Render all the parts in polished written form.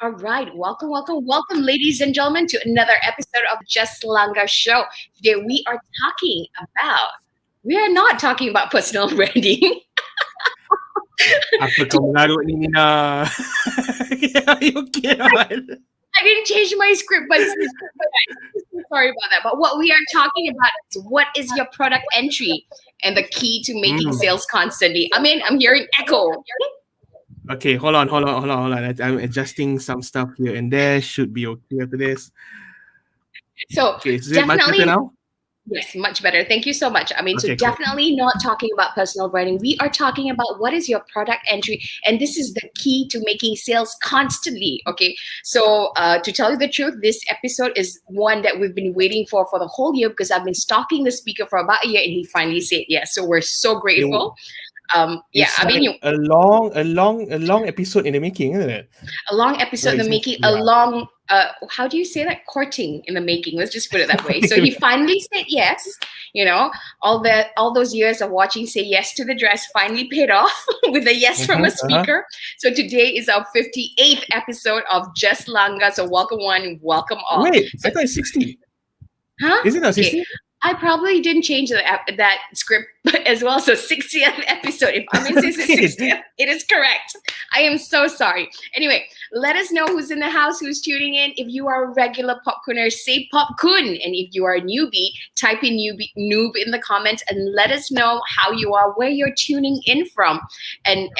All right, welcome, ladies and gentlemen, to another episode of Just Langga Show. Today we are not talking about personal branding. Apa kau mengarut ni, Nina? Okay naman. I didn't change my script, but sorry about that. But what we are talking about is what is your product entry and the key to making sales constantly. I mean, I'm hearing echo. Okay, hold on. I'm adjusting some stuff here and there. Should be okay after this. So Okay, is it much better now? Yes, much better. Thank you so much. I mean, Okay, so definitely not talking about personal branding. We are talking about what is your product entry, and this is the key to making sales constantly. Okay, so to tell you the truth, this episode is one that we've been waiting for the whole year because I've been stalking the speaker for about a year, and he finally said yes. So we're so grateful. It's I mean, a long episode in the making, isn't it? A long episode in the making. Yeah. A long. How do you say that? Courting in the making. Let's just put it that way. So he finally said yes. You know, all those years of watching say yes to the dress finally paid off with a yes from a speaker. So today is our 58th episode of Just Langga. So welcome one, welcome all. Wait, so, I thought it's 60. Huh? Is it not 60? Okay. I probably didn't change that script as well. So 60th episode. If Amien says it's 60th, it is correct. I am so sorry. Anyway, let us know who's in the house, who's tuning in. If you are a regular popcorner, say popcorn. And if you are a newbie, type in noob in the comments and let us know how you are, where you're tuning in from. And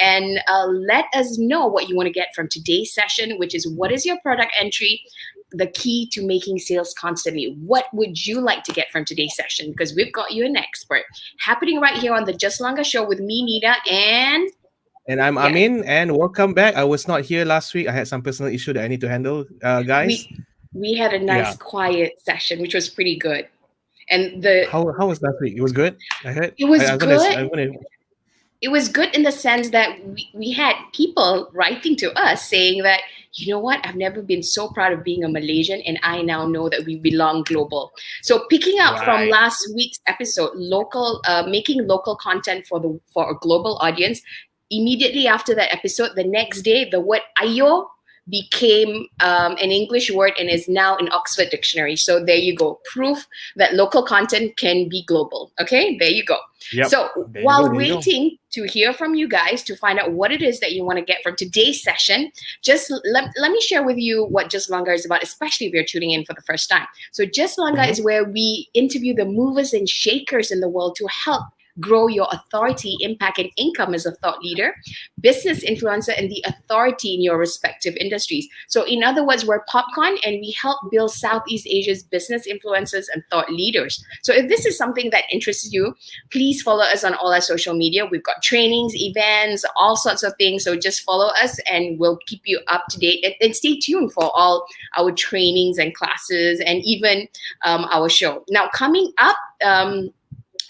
let us know what you want to get from today's session, which is what is your product entry? The key to making sales constantly. What would you like to get from today's session? Because we've got you an expert happening right here on the Just Langga Show with me, Nina, and I'm Amien, and welcome back. I was not here last week. I had some personal issue that I need to handle, guys. We had a nice quiet session, which was pretty good. And how was last week? It was good. I heard it was good. It was good in the sense that we had people writing to us saying that, you know what, I've never been so proud of being a Malaysian, and I now know that we belong global. So picking up from last week's episode, making local content for a global audience. Immediately after that episode, the next day, the word ayo became an English word and is now in Oxford Dictionary. So there you go. Proof that local content can be global. Okay, there you go. Yep. So while waiting to hear from you guys to find out what it is that you want to get from today's session, just let me share with you what Just Langga is about, especially if you're tuning in for the first time. So Just Langga is where we interview the movers and shakers in the world to help grow your authority, impact, and income as a thought leader, business influencer, and the authority in your respective industries. So in other words, we're Popcorn, and we help build Southeast Asia's business influencers and thought leaders. So if this is something that interests you, please follow us on all our social media. We've got trainings, events, all sorts of things. So just follow us and we'll keep you up to date. And stay tuned for all our trainings and classes and even our show. Now, coming up,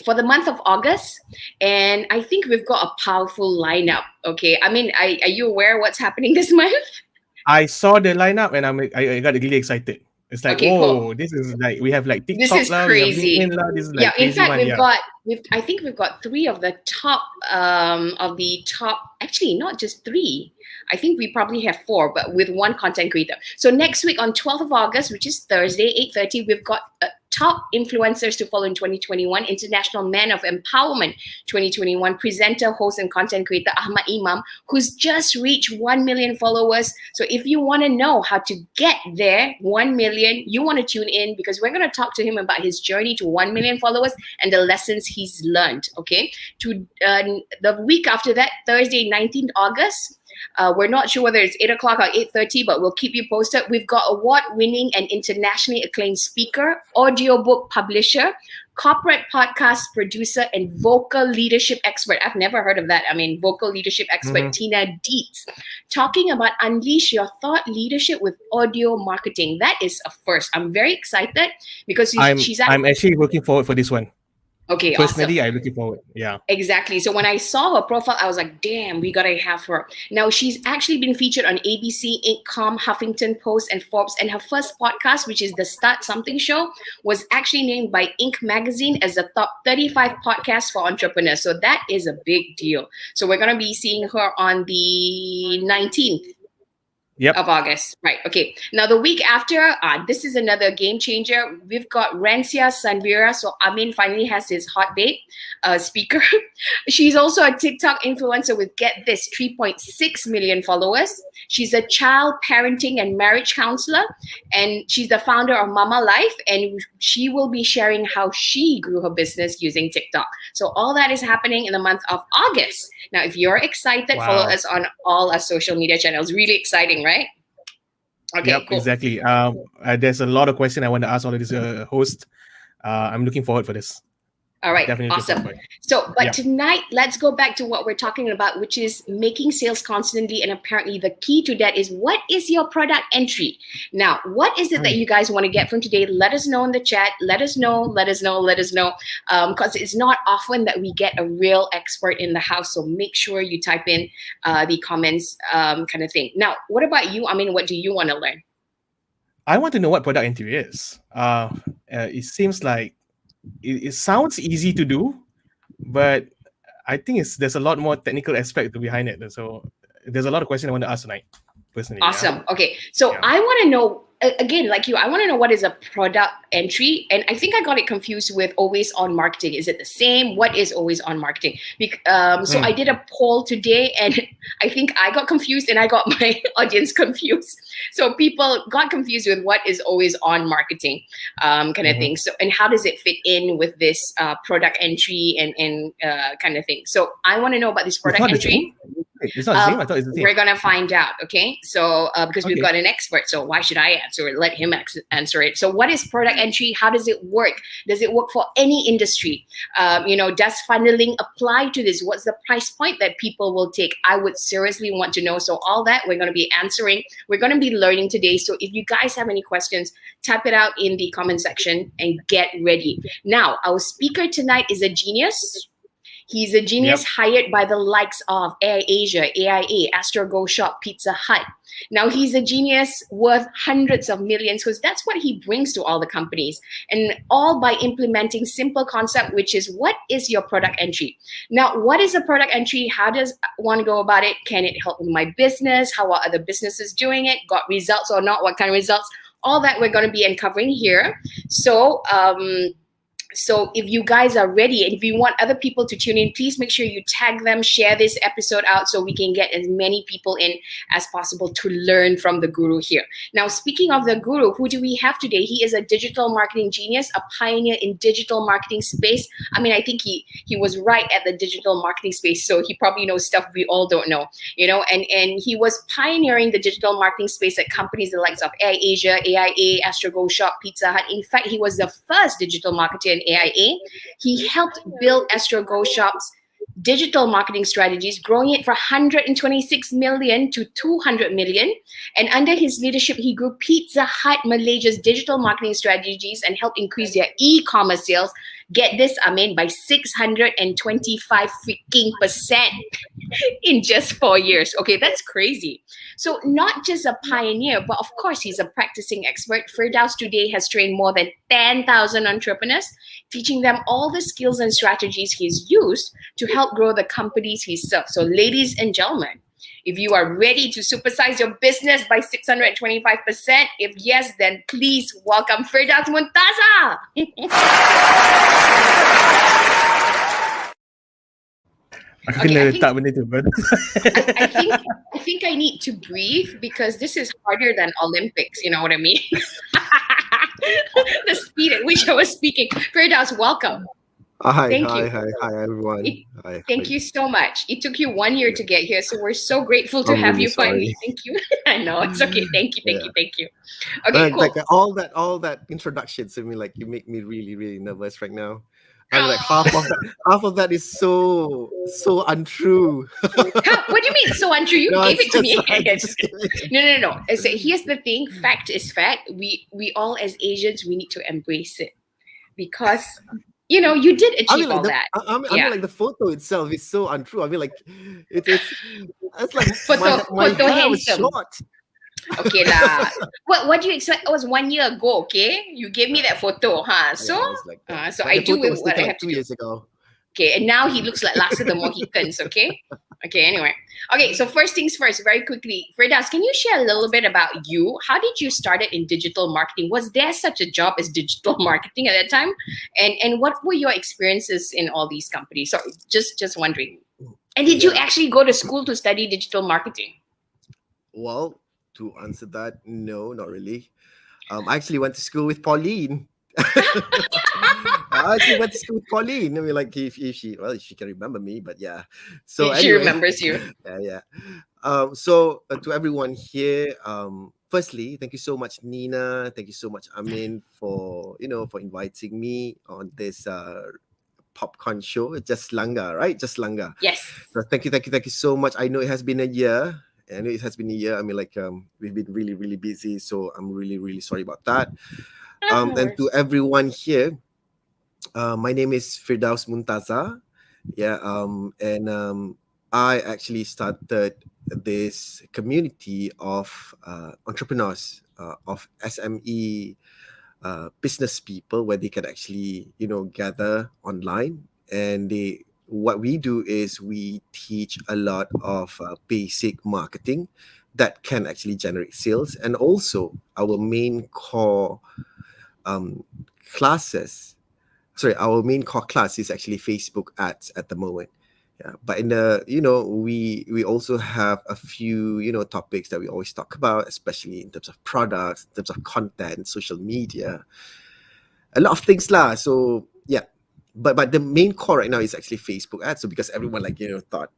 for the month of August, and I think we've got a powerful lineup. Okay, I mean, are you aware what's happening this month? I saw the lineup and I got really excited. It's like, cool. This is like we have like TikTok. This is crazy. This is like in fact, I think we've got three of the top. Actually, not just three. I think we probably have four, but with one content creator. So next week on 12th of August, which is Thursday, 8:30, we've got top influencers to follow in 2021, International Man of Empowerment 2021, presenter, host, and content creator Ahmad Imam, who's just reached 1 million followers. So if you want to know how to get there, 1 million, you want to tune in because we're going to talk to him about his journey to 1 million followers and the lessons he's learned. Okay, to the week after that, Thursday, 19th August. We're not sure whether it's 8 o'clock or 8:30, but we'll keep you posted. We've got award-winning and internationally acclaimed speaker, audiobook publisher, corporate podcast producer, and vocal leadership expert. I've never heard of that. I mean, vocal leadership expert, Tina Dietz, talking about unleash your thought leadership with audio marketing. That is a first. I'm very excited because I'm actually looking forward for this one. Okay, personally, awesome. I'm looking forward. Yeah, exactly. So when I saw her profile, I was like, damn, we gotta have her. Now she's actually been featured on ABC, Incom, Huffington Post, and Forbes. And her first podcast, which is the Start Something Show, was actually named by Inc. magazine as the top 35 podcast for entrepreneurs. So that is a big deal. So we're gonna be seeing her on the 19th. Yep. Of August. Right. Okay. Now the week after, this is another game changer. We've got Rancia Sanvira. So Amien finally has his hot babe speaker. She's also a TikTok influencer with, get this, 3.6 million followers. She's a child parenting and marriage counselor, and she's the founder of Mama Life, and she will be sharing how she grew her business using TikTok. So all that is happening in the month of August. Now, if you're excited, follow us on all our social media channels. Really exciting, right? Okay, yep, cool. Exactly. There's a lot of questions I want to ask all of these hosts. I'm looking forward for this. All right, awesome. So, but tonight, let's go back to what we're talking about, which is making sales constantly. And apparently the key to that is, what is your product entry? Now, what is it that you guys want to get from today? Let us know in the chat. Let us know. Because it's not often that we get a real expert in the house. So make sure you type in the comments kind of thing. Now, what about you? I mean, what do you want to learn? I want to know what product entry is. It seems like it sounds easy to do, but I think there's a lot more technical aspect behind it. So there's a lot of questions I want to ask tonight, personally. Awesome. Okay. So I want to know, again, like you, I want to know what is a product entry. And I think I got it confused with always on marketing. Is it the same? What is always on marketing? So I did a poll today, and I think I got confused and I got my audience confused. So people got confused with what is always on marketing kind of thing. So, and how does it fit in with this product entry and kind of thing? So I want to know about this product entry. It's not the same. I thought it's the same. We're gonna find out, okay? So because we've got an expert, so why should I answer it? Let him answer it. So what is product entry? How does it work? Does it work for any industry? Does funneling apply to this? What's the price point that people will take? I would seriously want to know. So all that we're gonna be answering. We're gonna be learning today. So if you guys have any questions, type it out in the comment section and get ready. Now, our speaker tonight is a genius. He's a genius hired by the likes of Air Asia, AIA, Astro, Go Shop, Pizza Hut. Now he's a genius worth hundreds of millions, because that's what he brings to all the companies, and all by implementing simple concept, which is, what is your product entry? Now, what is a product entry? How does one go about it? Can it help with my business? How are other businesses doing it? Got results or not? What kind of results? All that we're going to be uncovering here. So if you guys are ready, and if you want other people to tune in, please make sure you tag them, share this episode out so we can get as many people in as possible to learn from the guru here. Now, speaking of the guru, who do we have today? He is a digital marketing genius, a pioneer in digital marketing space. I mean, I think he was right at the digital marketing space, so he probably knows stuff we all don't know, and he was pioneering the digital marketing space at companies the likes of Air Asia, AIA, Astro, Go Shop, Pizza Hut. In fact, he was the first digital marketer in AIA. He helped build Astro Go Shop's digital marketing strategies, growing it from 126 million to 200 million. And under his leadership, he grew Pizza Hut Malaysia's digital marketing strategies and helped increase their e-commerce sales. Get this, Amien, by 625 freaking % in just 4 years. Okay, that's crazy. So not just a pioneer, but of course he's a practicing expert. Ferdaus today has trained more than 10,000 entrepreneurs, teaching them all the skills and strategies he's used to help grow the companies he serves. So ladies and gentlemen, if you are ready to supersize your business by 625%, if yes, then please welcome Firdhaus Muntazar. I think I need to breathe, because this is harder than Olympics. You know what I mean? The speed at which I was speaking. Firdhaus, welcome. Hi, everyone. Thank you so much. It took you 1 year to get here, so we're so grateful to have you finally. Thank you. I know, it's okay. Thank you. Okay, cool. Like all that introductions, I mean, like, you make me really, really nervous right now. I mean, like, half of that is so untrue. What do you mean so untrue? You gave it to me. No. So here's the thing. Fact is fact. We all as Asians, we need to embrace it, because you did achieve all that. I mean, like, the photo itself is so untrue. I mean, like, it's like my hair was short. Okay lah. What do you expect? It was 1 year ago. Okay, you gave me that photo, huh? So, like so I do with what I have to 2 years ago. Okay, and now he looks like Last of the Mohicans, okay? Okay, anyway. Okay, so first things first, very quickly. Firdaus, can you share a little bit about you? How did you start it in digital marketing? Was there such a job as digital marketing at that time? And what were your experiences in all these companies? So just wondering. And did you actually go to school to study digital marketing? Well, to answer that, no, not really. I actually went to school with Pauline. I actually went to school with Pauline. I mean, like if she can remember me, but yeah. So she anyway, remembers you. yeah. So to everyone here, firstly, thank you so much, Nina. Thank you so much, Amien, for inviting me on this popcorn show. Just Langa, right? Just Langa. Yes. So thank you so much. I know it has been a year. I know it has been a year. I mean, like we've been really, really busy. So I'm really, really sorry about that. And to everyone here, my name is Firdhaus Muntazar. Yeah. And I actually started this community of entrepreneurs, of SME business people, where they can actually, gather online. And what we do is we teach a lot of basic marketing that can actually generate sales. And also our main core our main core class is actually Facebook ads at the moment. Yeah, but in the we also have a few topics that we always talk about, especially in terms of products, in terms of content, social media, a lot of things lah. So yeah, but the main core right now is actually Facebook ads. So because everyone thought,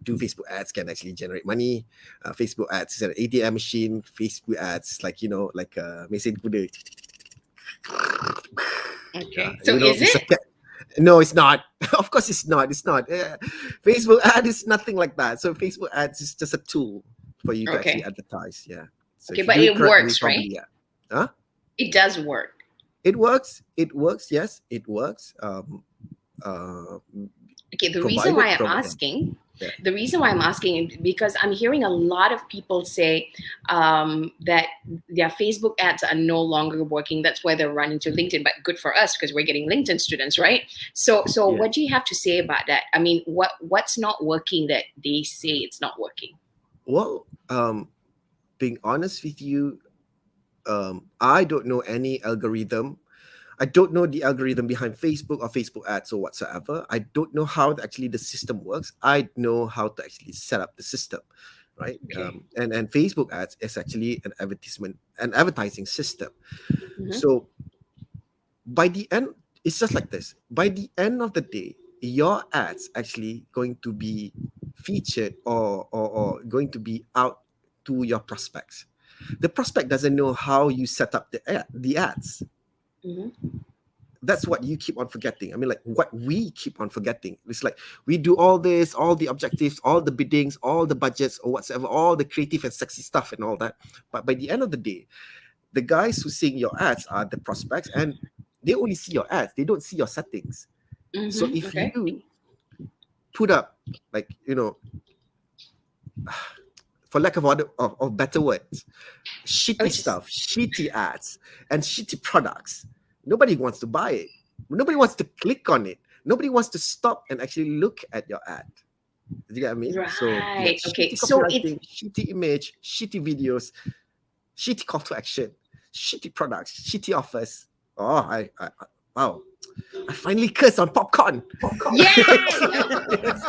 do Facebook ads can actually generate money? Facebook ads is an ATM machine. Facebook ads mesin kuda. Okay. So is it? No, it's not. Of course, it's not. It's not. Facebook ad is nothing like that. So Facebook ads is just a tool for you to actually advertise. Yeah. So okay, but it works, right? Yeah. Huh? It does work. It works. It works. Yes, it works. Okay, the reason why I'm asking is because I'm hearing a lot of people say that their Facebook ads are no longer working. That's why they're running to LinkedIn. But good for us because we're getting LinkedIn students, right? So what do you have to say about that? I mean, what's not working that they say it's not working? Well, being honest with you, I don't know any algorithm. I don't know the algorithm behind Facebook or Facebook ads or whatsoever. I don't know how actually the system works. I know how to actually set up the system, right? Okay. And Facebook ads is actually an advertising system. Mm-hmm. So by the end, it's just like this. By the end of the day, your ads actually going to be featured or going to be out to your prospects. The prospect doesn't know how you set up the ads. Mm-hmm. That's what you keep on forgetting. I mean, like what we keep on forgetting. It's like we do all this, all the objectives, all the biddings, all the budgets or whatsoever, all the creative and sexy stuff and all that. But by the end of the day, the guys who see your ads are the prospects, and they only see your ads. They don't see your settings. Mm-hmm. So if you put up, for lack of better words, shitty stuff, shitty ads, and shitty products, nobody wants to buy it. Nobody wants to click on it. Nobody wants to stop and actually look at your ad. Do you get what I mean? Right. So, Okay. So it's shitty image, shitty videos, shitty call to action, shitty products, shitty offers. Oh, wow. I finally cursed on popcorn. Yeah.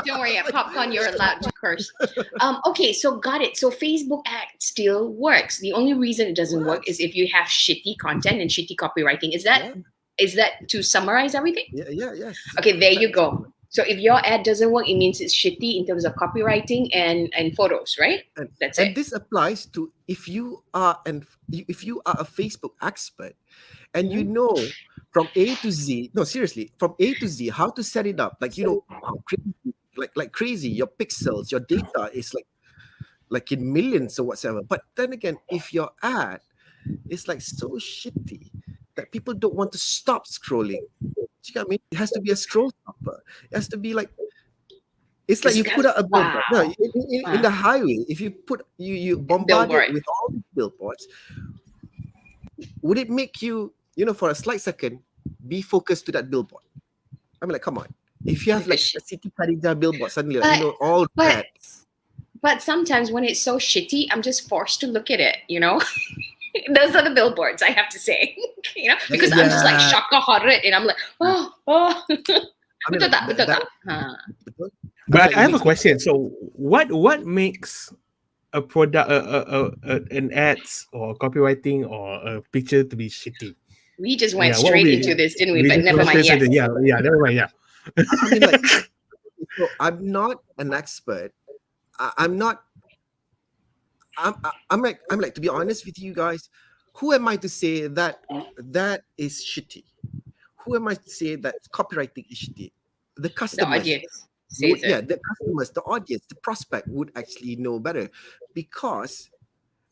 Don't worry, popcorn, you're allowed to curse. Okay, so got it. So Facebook ad still works. The only reason it doesn't work is if you have shitty content and shitty copywriting. Is that to summarize everything? Yes. Okay, there you go. So if your ad doesn't work, it means it's shitty in terms of copywriting and photos, right? That's it. And this applies to if you are a Facebook expert and you know from A to Z, no, seriously, from A to Z, how to set it up, like crazy. Your pixels, your data is like in millions or whatsoever. But then again, if your ad is like so shitty that people don't want to stop scrolling, you know what I mean? It has to be a scroll stopper. It has to be like, it's like you put out a billboard. No, in the highway, if you put you bombard it with all these billboards, would it make you, for a slight second, be focused to that billboard? I mean, like, come on. If you have With the like shit. a City Khadijah billboard, suddenly But- all But that. but sometimes when it's so shitty, I'm just forced to look at it. Those are the billboards, I have to say. Because I'm just like Yeah. shaka horrid, and I'm like, oh. I mean, Betul tak? like, Betul that- tak? Ha. betul. But Like, I have it a question. So, what makes a product, an ads or copywriting or a picture to be shitty? We just went Yeah, what straight we- into this, didn't we? But just never mind. wanted to Yes. say, yeah, never mind. Yeah. I mean, like, so I'm not an expert. I'm not. I'm like, to be honest with you guys, who am I to say that is shitty? Who am I to say that copywriting is shitty? The The customers. audience says it. Yeah, the customers, the audience, the prospect would actually know better because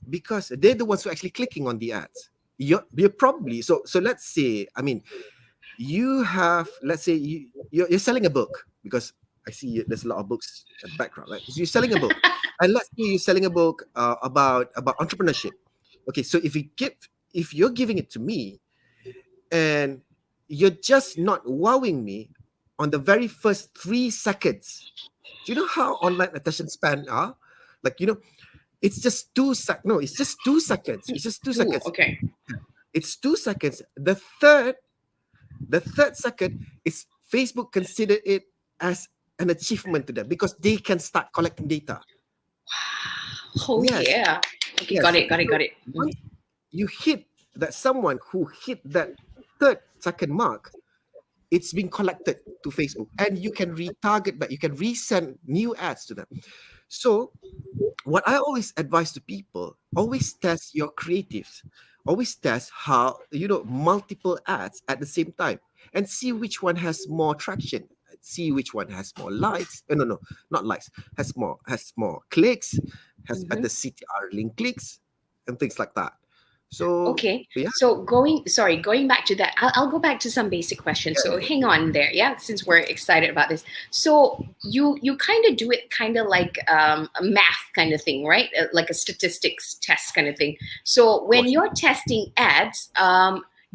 they're the ones who are actually clicking on the ads. You're probably so let's say, I mean, you have, let's say you're selling a book, because I see there's a lot of books at the background, right? So you're selling a book, and let's say you're selling a book about entrepreneurship. Okay, so if you're giving it to me, and you're just not wowing me on the very first 3 seconds. Do you know how online attention span are? Like, it's just 2 seconds. No, it's just 2 seconds. It's just 2 Ooh, seconds. okay. It's 2 seconds. The third second is Facebook consider it as an achievement to them because they can start collecting data. Oh, Yes. yeah. Okay, Yes. got it. Once you hit that, someone who hit that 3rd second mark, it's being collected to Facebook, and you can retarget back, you can resend new ads to them. So what I always advise to people, always test your creatives, always test how, multiple ads at the same time, and see which one has more traction, see which one has more likes. No, not likes, has more clicks, has better CTR link clicks, and things like that. So Okay. yeah. So going back to that, I'll go back to some basic questions. So hang on there, yeah, since we're excited about this. So you kind of do it kind of like a math kind of thing, right? Like a statistics test kind of thing. So when you're testing ads,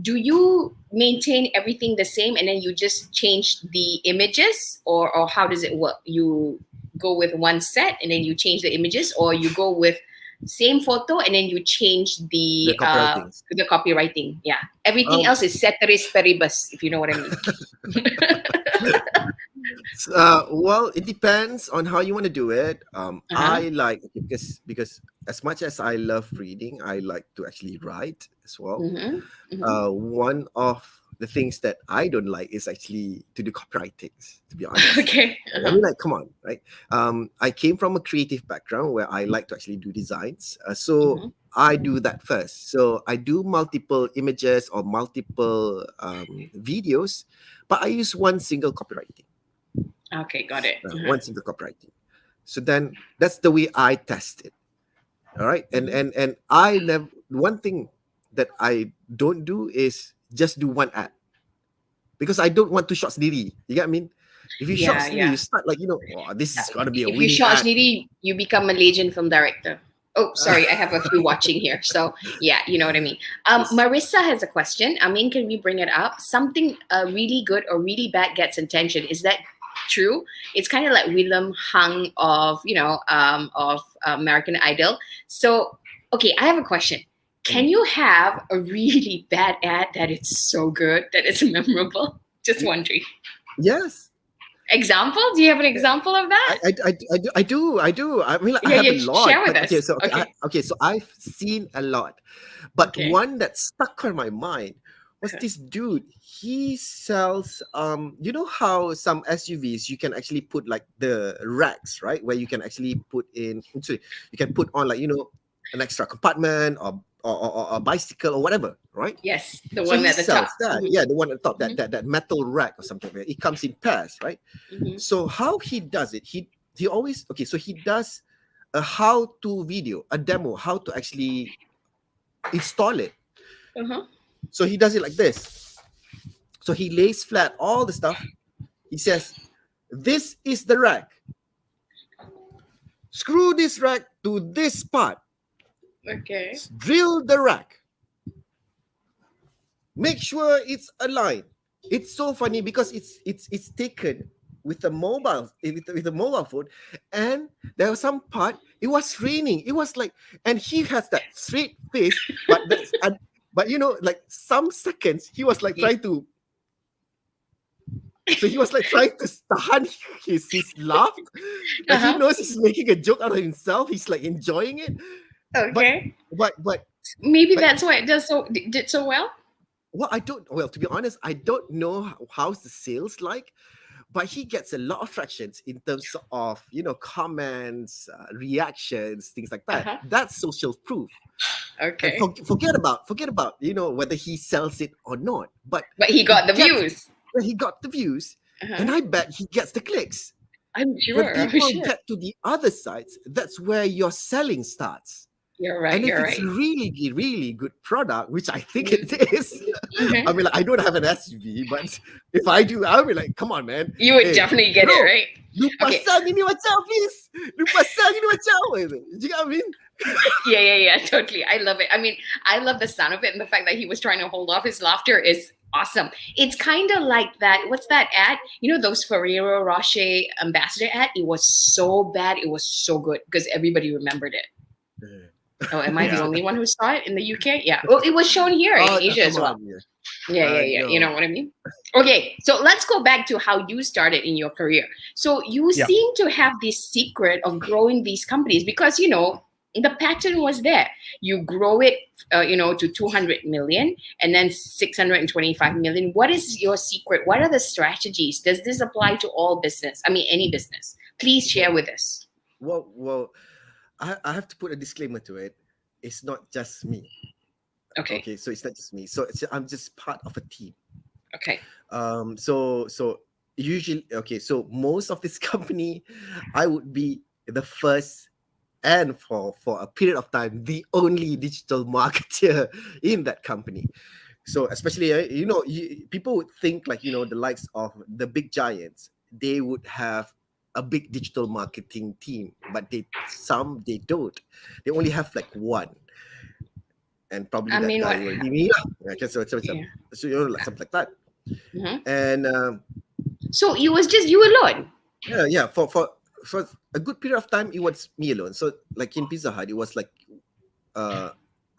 do you maintain everything the same and then you just change the images, or how does it work? You go with one set and then you change the images, or you go with same photo and then you change the copywriting. Yeah, everything else is ceteris paribus, if you know what I mean. Well, it depends on how you want to do it. I like, because as much as I love reading, I like to actually write as well. One of the things that I don't like is actually to do copywriting, to be honest. Okay. I mean, like, come on, right? I came from a creative background where I like to actually do designs. So I do that first. So I do multiple images or multiple videos, but I use one single copywriting. Okay, got it. One single copywriting. So then that's the way I test it. All right. And I never, one thing that I don't do is just do one ad, because I don't want to short sendiri. You get what I mean? If you short sendiri, you start like, this is gonna be a winning ad. If you short sendiri, you become a legend film director. Oh, sorry, I have a few watching here. So yeah, you know what I mean. Marissa has a question. Amien, can we bring it up? Something really good or really bad gets attention. Is that true? It's kind of like Willem Hung of American Idol. So okay, I have a question. Can you have a really bad ad that is so good that it's memorable? Just wondering. Yes. Example? Do you have an example of that? I do. I mean, like, I have a lot. Share with us. Okay, so so I've seen a lot, but one that stuck on my mind was this dude. He sells you know how some SUVs you can actually put like the racks, right? Where you can actually put in, you can put on like, an extra compartment or a bicycle or whatever, right? Yes, the one at the top. Yeah, the one at the top, that metal rack or something. It comes in pairs, right? So how he does it, he always, so he does a how-to video, a demo, how to actually install it. So he does it like this. So he lays flat all the stuff. He says, this is the rack. Screw this rack to this part. Okay. Drill the rack. Make sure it's aligned. It's so funny because it's taken with the mobile phone, and there was some part it was raining. It was like, and he has that straight face, but but like some seconds he was like trying to. So he was like trying to tahan his laugh. Like he knows he's making a joke out of himself. He's like enjoying it. Okay. But maybe that's why it did so well. Well, to be honest, I don't know how's the sales like, but he gets a lot of tractions in terms of comments, reactions, things like that. That's social proof. Okay. And forget about whether he sells it or not. But he got the views. He got the views, and I bet he gets the clicks. I'm sure. When people get to the other sides, that's where your selling starts. You're right. And if it's a really, really good product, which I think it is, I mean, like, I don't have an SUV, but if I do, I'll be like, come on, man. You would definitely get it, right? Lupa sang ini macam, please. Lupa sang ini macam. You know what I mean? Yeah, totally. I love it. I mean, I love the sound of it, and the fact that he was trying to hold off his laughter is awesome. It's kind of like that. What's that ad? Those Ferrero Rocher ambassador ad? It was so bad. It was so good because everybody remembered it. Oh, am I the only one who saw it in the UK? Yeah. Well, it was shown here in Asia as well. Yeah. You know what I mean? Okay, so let's go back to how you started in your career. So you seem to have this secret of growing these companies because, the pattern was there. You grow it, to 200 million and then 625 million. What is your secret? What are the strategies? Does this apply to all business? I mean, any business? Please share with us. Well, I have to put a disclaimer to it. It's not just me. Okay, so it's not just me. So I'm just part of a team. Okay. So usually, so most of this company, I would be the first and for a period of time, the only digital marketer in that company. So especially, people would think like, the likes of the big giants, they would have a big digital marketing team, but they don't. They only have like one, and probably that guy will be me. Okay, so something like that. And so it was just you alone. Yeah. For a good period of time, it was me alone. So like in Pizza Hut, it was like a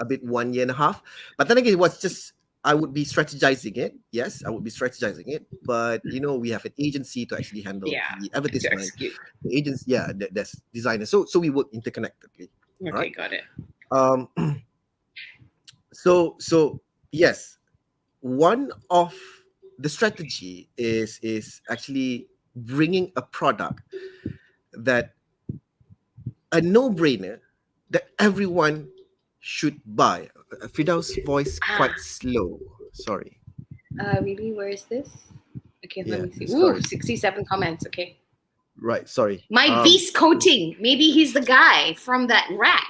bit 1 year and a half. But then again, it was just I would be strategizing it. Yes, I would be strategizing it. But we have an agency to actually handle the advertisement. The agents, there's designers. So we work interconnectedly. Okay, right? Got it. So yes, one of the strategy is actually bringing a product that a no-brainer that everyone should buy. Firdaus' voice quite slow. Sorry. Really? Where is this? Okay, let me see. Ooh, 67 comments. Okay. Right. Sorry. My Beast coating. Maybe he's the guy from that rack.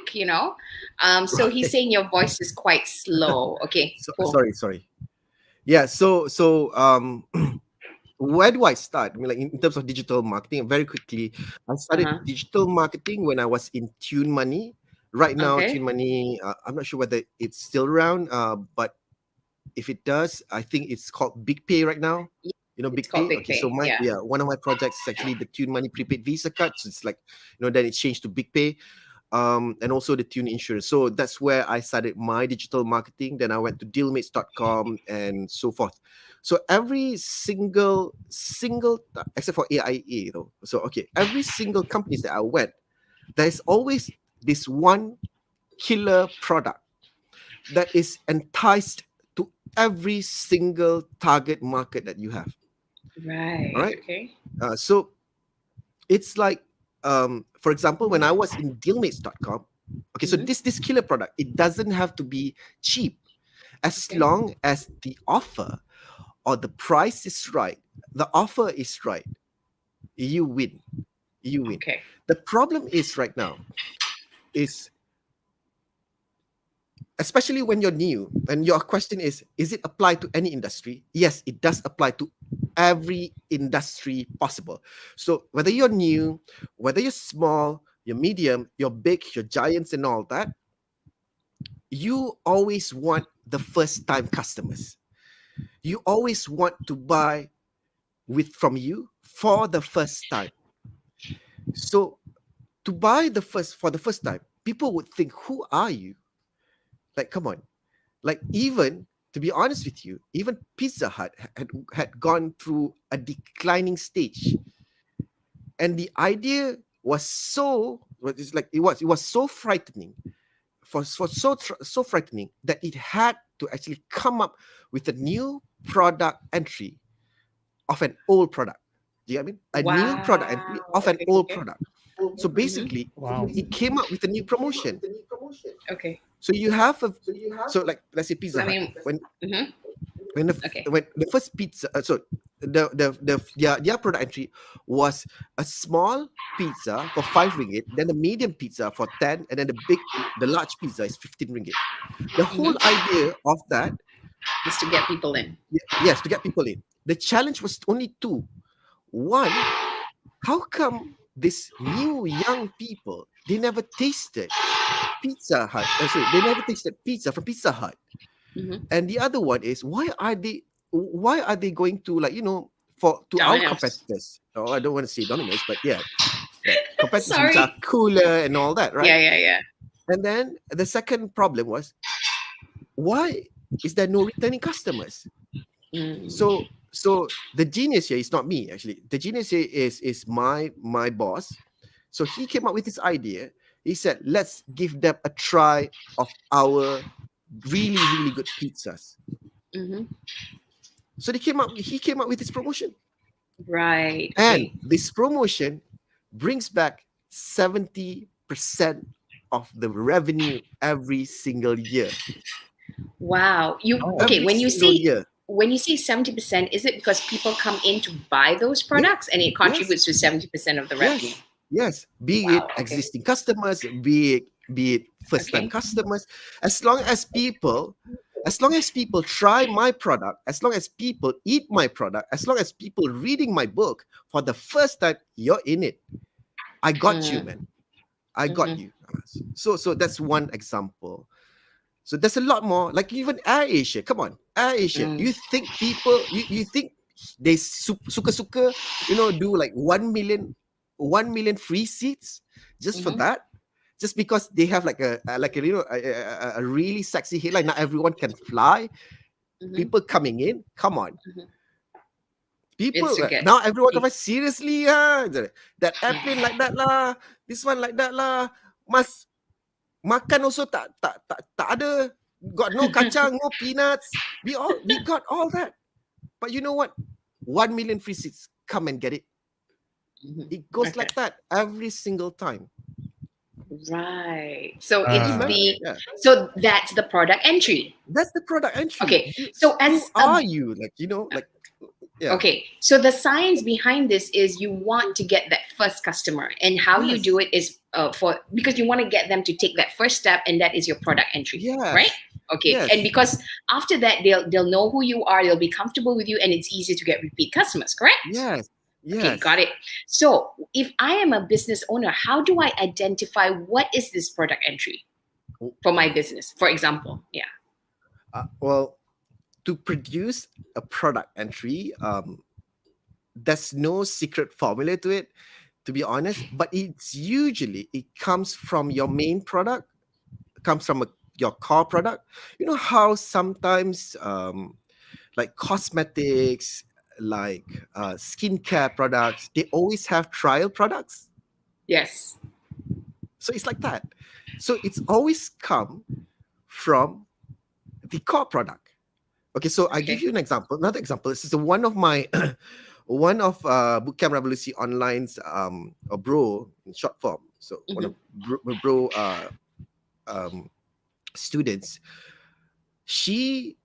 So he's saying your voice is quite slow. Okay. Cool. Sorry. Yeah. So where do I start? I mean, like in terms of digital marketing, very quickly, I started digital marketing when I was in Tune Money. Right now, Tune Money, I'm not sure whether it's still around, but if it does, I think it's called Big Pay right now. Big Pay. Okay, so one of my projects is actually the Tune Money prepaid Visa card. So it's like, then it changed to Big Pay, and also the Tune Insurance. So that's where I started my digital marketing. Then I went to dealmates.com and so forth. So every single except for AIA though. So every single companies that I went, there's always this one killer product that is enticed to every single target market that you have. Right. All right. Okay. So it's like, for example, when I was in dealmates.com, so this killer product, it doesn't have to be cheap, as long as the offer or the price is right, the offer is right, you win. Okay. The problem is right now is, especially when you're new, and your question is it applied to any industry? Yes, it does apply to every industry possible. So whether you're new, whether you're small, you're medium, you're big, you're giants and all that, you always want the first time customers. You always want to buy from you for the first time. So to buy for the first time, people would think, who are you? Like, come on. Like, even to be honest with you, even Pizza Hut had gone through a declining stage. And the idea was it was so frightening, so frightening that it had to actually come up with a new product entry of an old product. Do you get what I mean? A new product entry of an old product. So basically, it came up with a new promotion. Okay. So you have like, let's say Pizza Hut. When the first pizza, their product entry was a small pizza for 5 ringgit, then the medium pizza for 10, and then the large pizza is 15 ringgit. The whole idea of that is to get people in. Yes, to get people in. The challenge was only two. One, how come these new young people, they never tasted Pizza Hut? They never tasted pizza from Pizza Hut. And the other one is, why are they going to, like, our competitors? Oh, I don't want to say Domino's, but competitors which are cooler and all that, right? Yeah. And then the second problem was, why is there no returning customers? So the genius here is not me, actually. The genius here is my boss. So he came up with this idea. He said, let's give them a try of our really, really good pizzas. So he came up with this promotion. Right. And this promotion brings back 70% of the revenue every single year. Wow. When you say 70%, is it because people come in to buy those products and it contributes to 70% of the revenue? Yes. Be it existing customers, be it first-time customers. As long as people try my product, as long as people eat my product, as long as people reading my book for the first time, you're in it. I got you, man. I got you. So that's one example. So there's a lot more. Like even Air Asia. Come on, Air Asia. You think people? You think they suka do like 1 million free seats just for that? Just because they have like a really sexy headline. Not everyone can fly. People coming in. Come on. People now everyone come seriously. That airplane like that lah. This one like that lah. Mas makan also tak ada. Got no kacang, no peanuts. We got all that. But you know what? 1 million free seats. Come and get it. It goes like that every single time. Right. So so that's the product entry. That's the product entry. Okay. So who are you? Okay. So the science behind this is you want to get that first customer, and how you do it is because you want to get them to take that first step, and that is your product entry. Right? Okay. Yes. And because after that they'll know who you are, they'll be comfortable with you, and it's easier to get repeat customers, correct? Yes. Okay, got it. So if I am a business owner, how do I identify what is this product entry for my business, for example? Yeah. Well, to produce a product entry, there's no secret formula to it, to be honest. But it comes from your main product, comes from your core product. You know how sometimes like cosmetics, like skincare products, they always have trial products. Yes. So it's like that. So it's always come from the core product. Okay, so I give you another example. This is one of my Bootcamp Revolusi Online's a bro in short form. So one of bro students. She's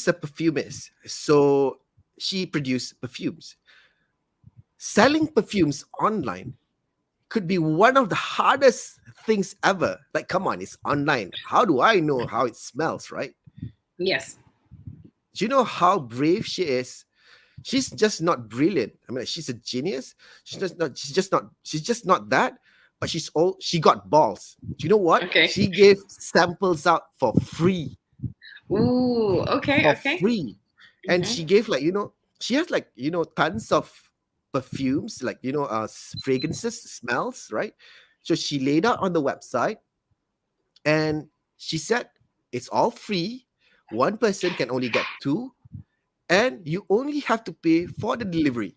a perfumist. So she produced perfumes. Selling perfumes online could be one of the hardest things ever. Like, come on, it's online. How do I know how it smells, right? Yes. Do you know how brave she is? She's just not brilliant. I mean, she's a genius. She's just not that. But she got balls. Do you know what? Okay. She gave samples out for free. Ooh, okay. For free. And she gave she has tons of perfumes, like fragrances, smells, right? So she laid out on the website, and she said it's all free. One person can only get two, and you only have to pay for the delivery.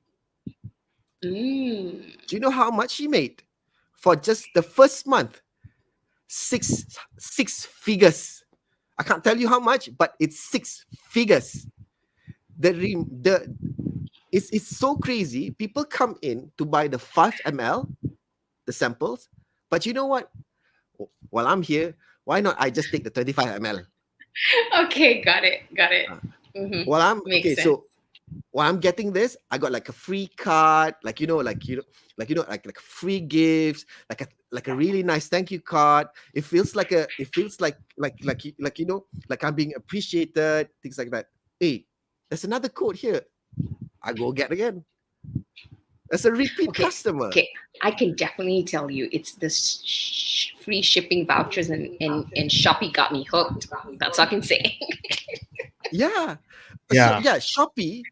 Mm. Do you know how much she made for just the first month? Six figures. I can't tell you how much, but it's 6 figures. It's so crazy. People come in to buy the 5 ml, the samples, but you know what? While I'm here, why not I just take the 25 ml? Okay, got it. While I'm Makes okay, sense. so while I'm getting this, I got like a free card, like free gifts, like a really nice thank you card. It feels like like I'm being appreciated, things like that. Hey, there's another code here. I go get again. As a repeat customer. Okay, I can definitely tell you it's the free shipping vouchers and Shopee got me hooked. That's all I can say. Yeah. Yeah. So yeah,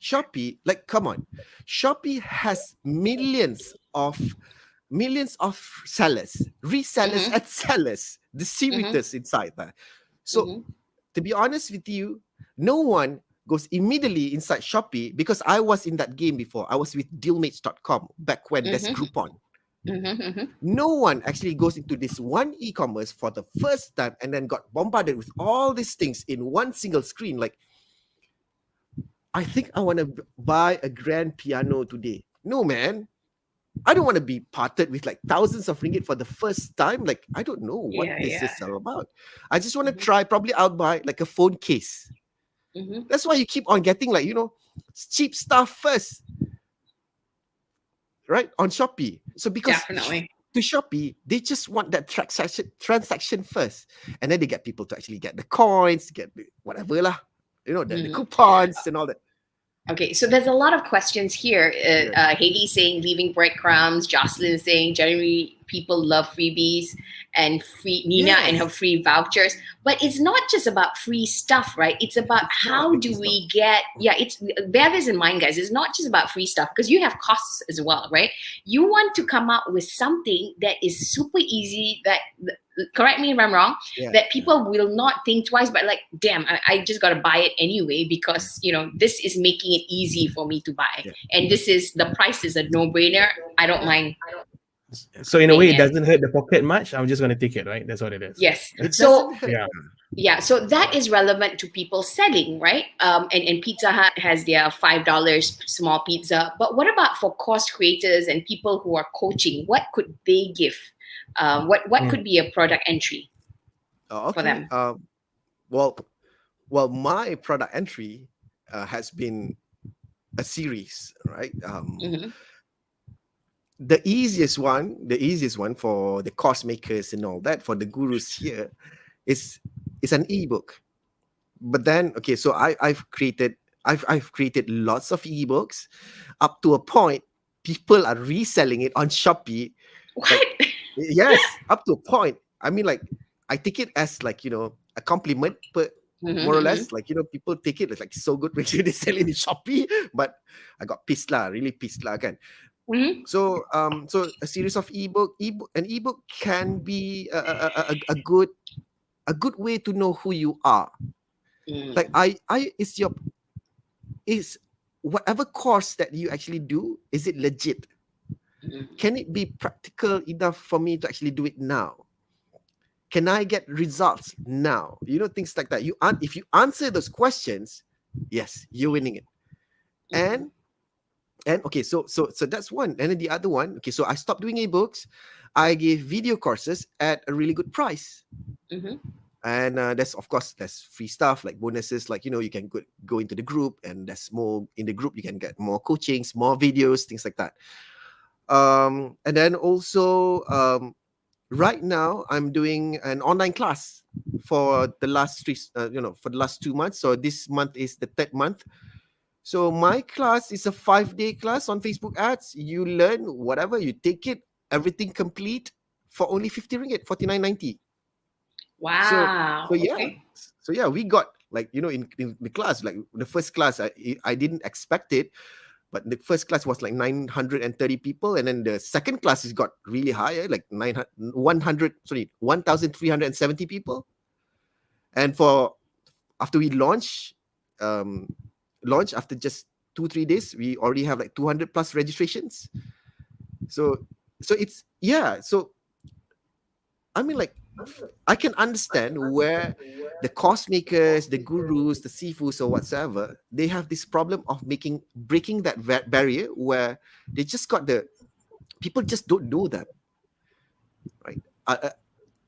Shopee, like come on. Shopee has millions of sellers, resellers, and sellers, distributors inside that. So to be honest with you, no one goes immediately inside Shopee, because I was in that game before. I was with dealmates.com back when there's Groupon. No one actually goes into this one e-commerce for the first time and then got bombarded with all these things in one single screen. Like, I think I want to buy a grand piano today. No, man. I don't want to be parted with like thousands of ringgit for the first time. Like, I don't know what this is all about. I just want to try. Probably I'll buy like a phone case. That's why you keep on getting like, cheap stuff first, right? On Shopee. So because Definitely. to Shopee, they just want that transaction first. And then they get people to actually get the coins, get the whatever lah, the coupons and all that. Okay, so there's a lot of questions here. Haley saying leaving breadcrumbs. Jocelyn saying generally people love freebies, and Nina and her free vouchers. But it's not just about free stuff, right? It's about how do we get. Yeah, bear this in mind, guys. It's not just about free stuff, because you have costs as well, right? You want to come up with something that is super easy. That, correct me if I'm wrong, that people will not think twice, but like, damn, I just got to buy it anyway, because, this is making it easy for me to buy. And the price is a no-brainer. I don't mind. So in a way, it doesn't hurt the pocket much. I'm just going to take it, right? That's what it is. Yes. So so that is relevant to people selling, right? And Pizza Hut has their $5 small pizza. But what about for course creators and people who are coaching? What could they give? What could be a product entry for them? Well, my product entry has been a series, right? The easiest one for the course makers and all that, for the gurus here, is an ebook. But then, so I've created lots of ebooks. Up to a point, people are reselling it on Shopee. What? Like, yes, up to a point. I mean, like, I take it as like, a compliment, but more or less, like, people take it as like so good when they sell it in Shopee. But I got really pissed again. So a series of an ebook can be a good way to know who you are. Like is whatever course that you actually do, is it legit? Can it be practical enough for me to actually do it now? Can I get results now? Things like that. If you answer those questions, yes, you're winning it. And okay, so that's one. And then the other one, okay, so I stopped doing ebooks. I gave video courses at a really good price. And there's free stuff like bonuses, like, you can go into the group, and there's more in the group. You can get more coachings, more videos, things like that. And then also, right now I'm doing an online class for the last 2 months. So this month is the 3rd month. So my class is a 5-day class on Facebook ads. You learn whatever, you take it, everything complete for only 50 ringgit, 49.90. Wow. So yeah. Okay. So yeah, we got like, in the class, like the first class, I didn't expect it, but the first class was like 930 people, and then the second class has got really higher, like 1,370 people. And after we launch after just 2-3 days, we already have like 200 plus registrations. So it's so I mean, like, I can understand where the course makers, the gurus, the sifus or whatsoever, they have this problem of breaking that barrier where they just got people just don't know them, right?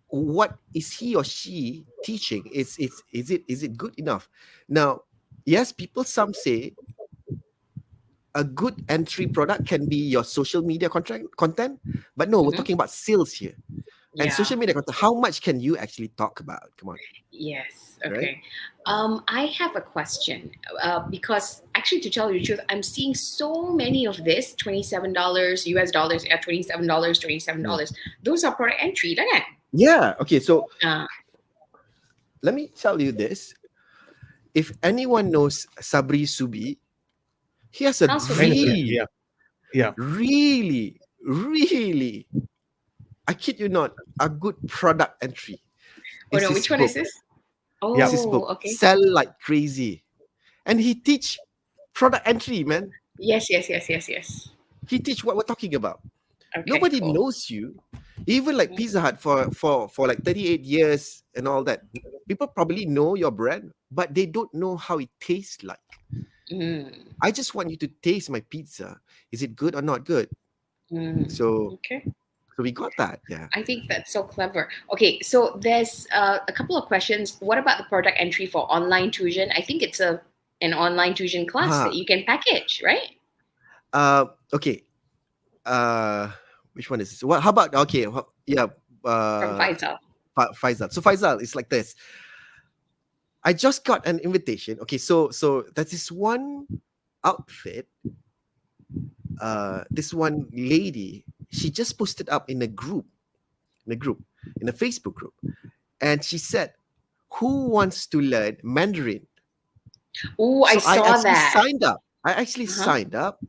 What is he or she teaching? Is it good enough? Now, yes, some say a good entry product can be your social media content, but no, we're talking about sales here. And social media content, how much can you actually talk about? Come on. Yes. Okay. Right? I have a question because actually, to tell you the truth, I'm seeing so many of this $27 US dollars at $27. Those are product entry, right? Yeah. Okay. So let me tell you this: if anyone knows Sabri Subi, he has a really, really, I kid you not, a good product entry. Oh no, which one is this? Oh, it's his book, okay. Sell Like Crazy. And he teach product entry, man. Yes. He teach what we're talking about. Okay, Nobody knows you. Even like Pizza Hut for like 38 years and all that. People probably know your brand, but they don't know how it tastes like. I just want you to taste my pizza. Is it good or not good? So we got that. Yeah. I think that's so clever. Okay, so there's a couple of questions. What about the product entry for online tuition? I think it's an online tuition class that you can package, right? Okay. Which one is this? What? How about from Faisal. Faisal. So Faisal is like this. I just got an invitation. Okay, so that's this one outfit. This one lady, she just posted up in a Facebook group, and she said, "Who wants to learn Mandarin?" Oh, I saw that. I actually signed up.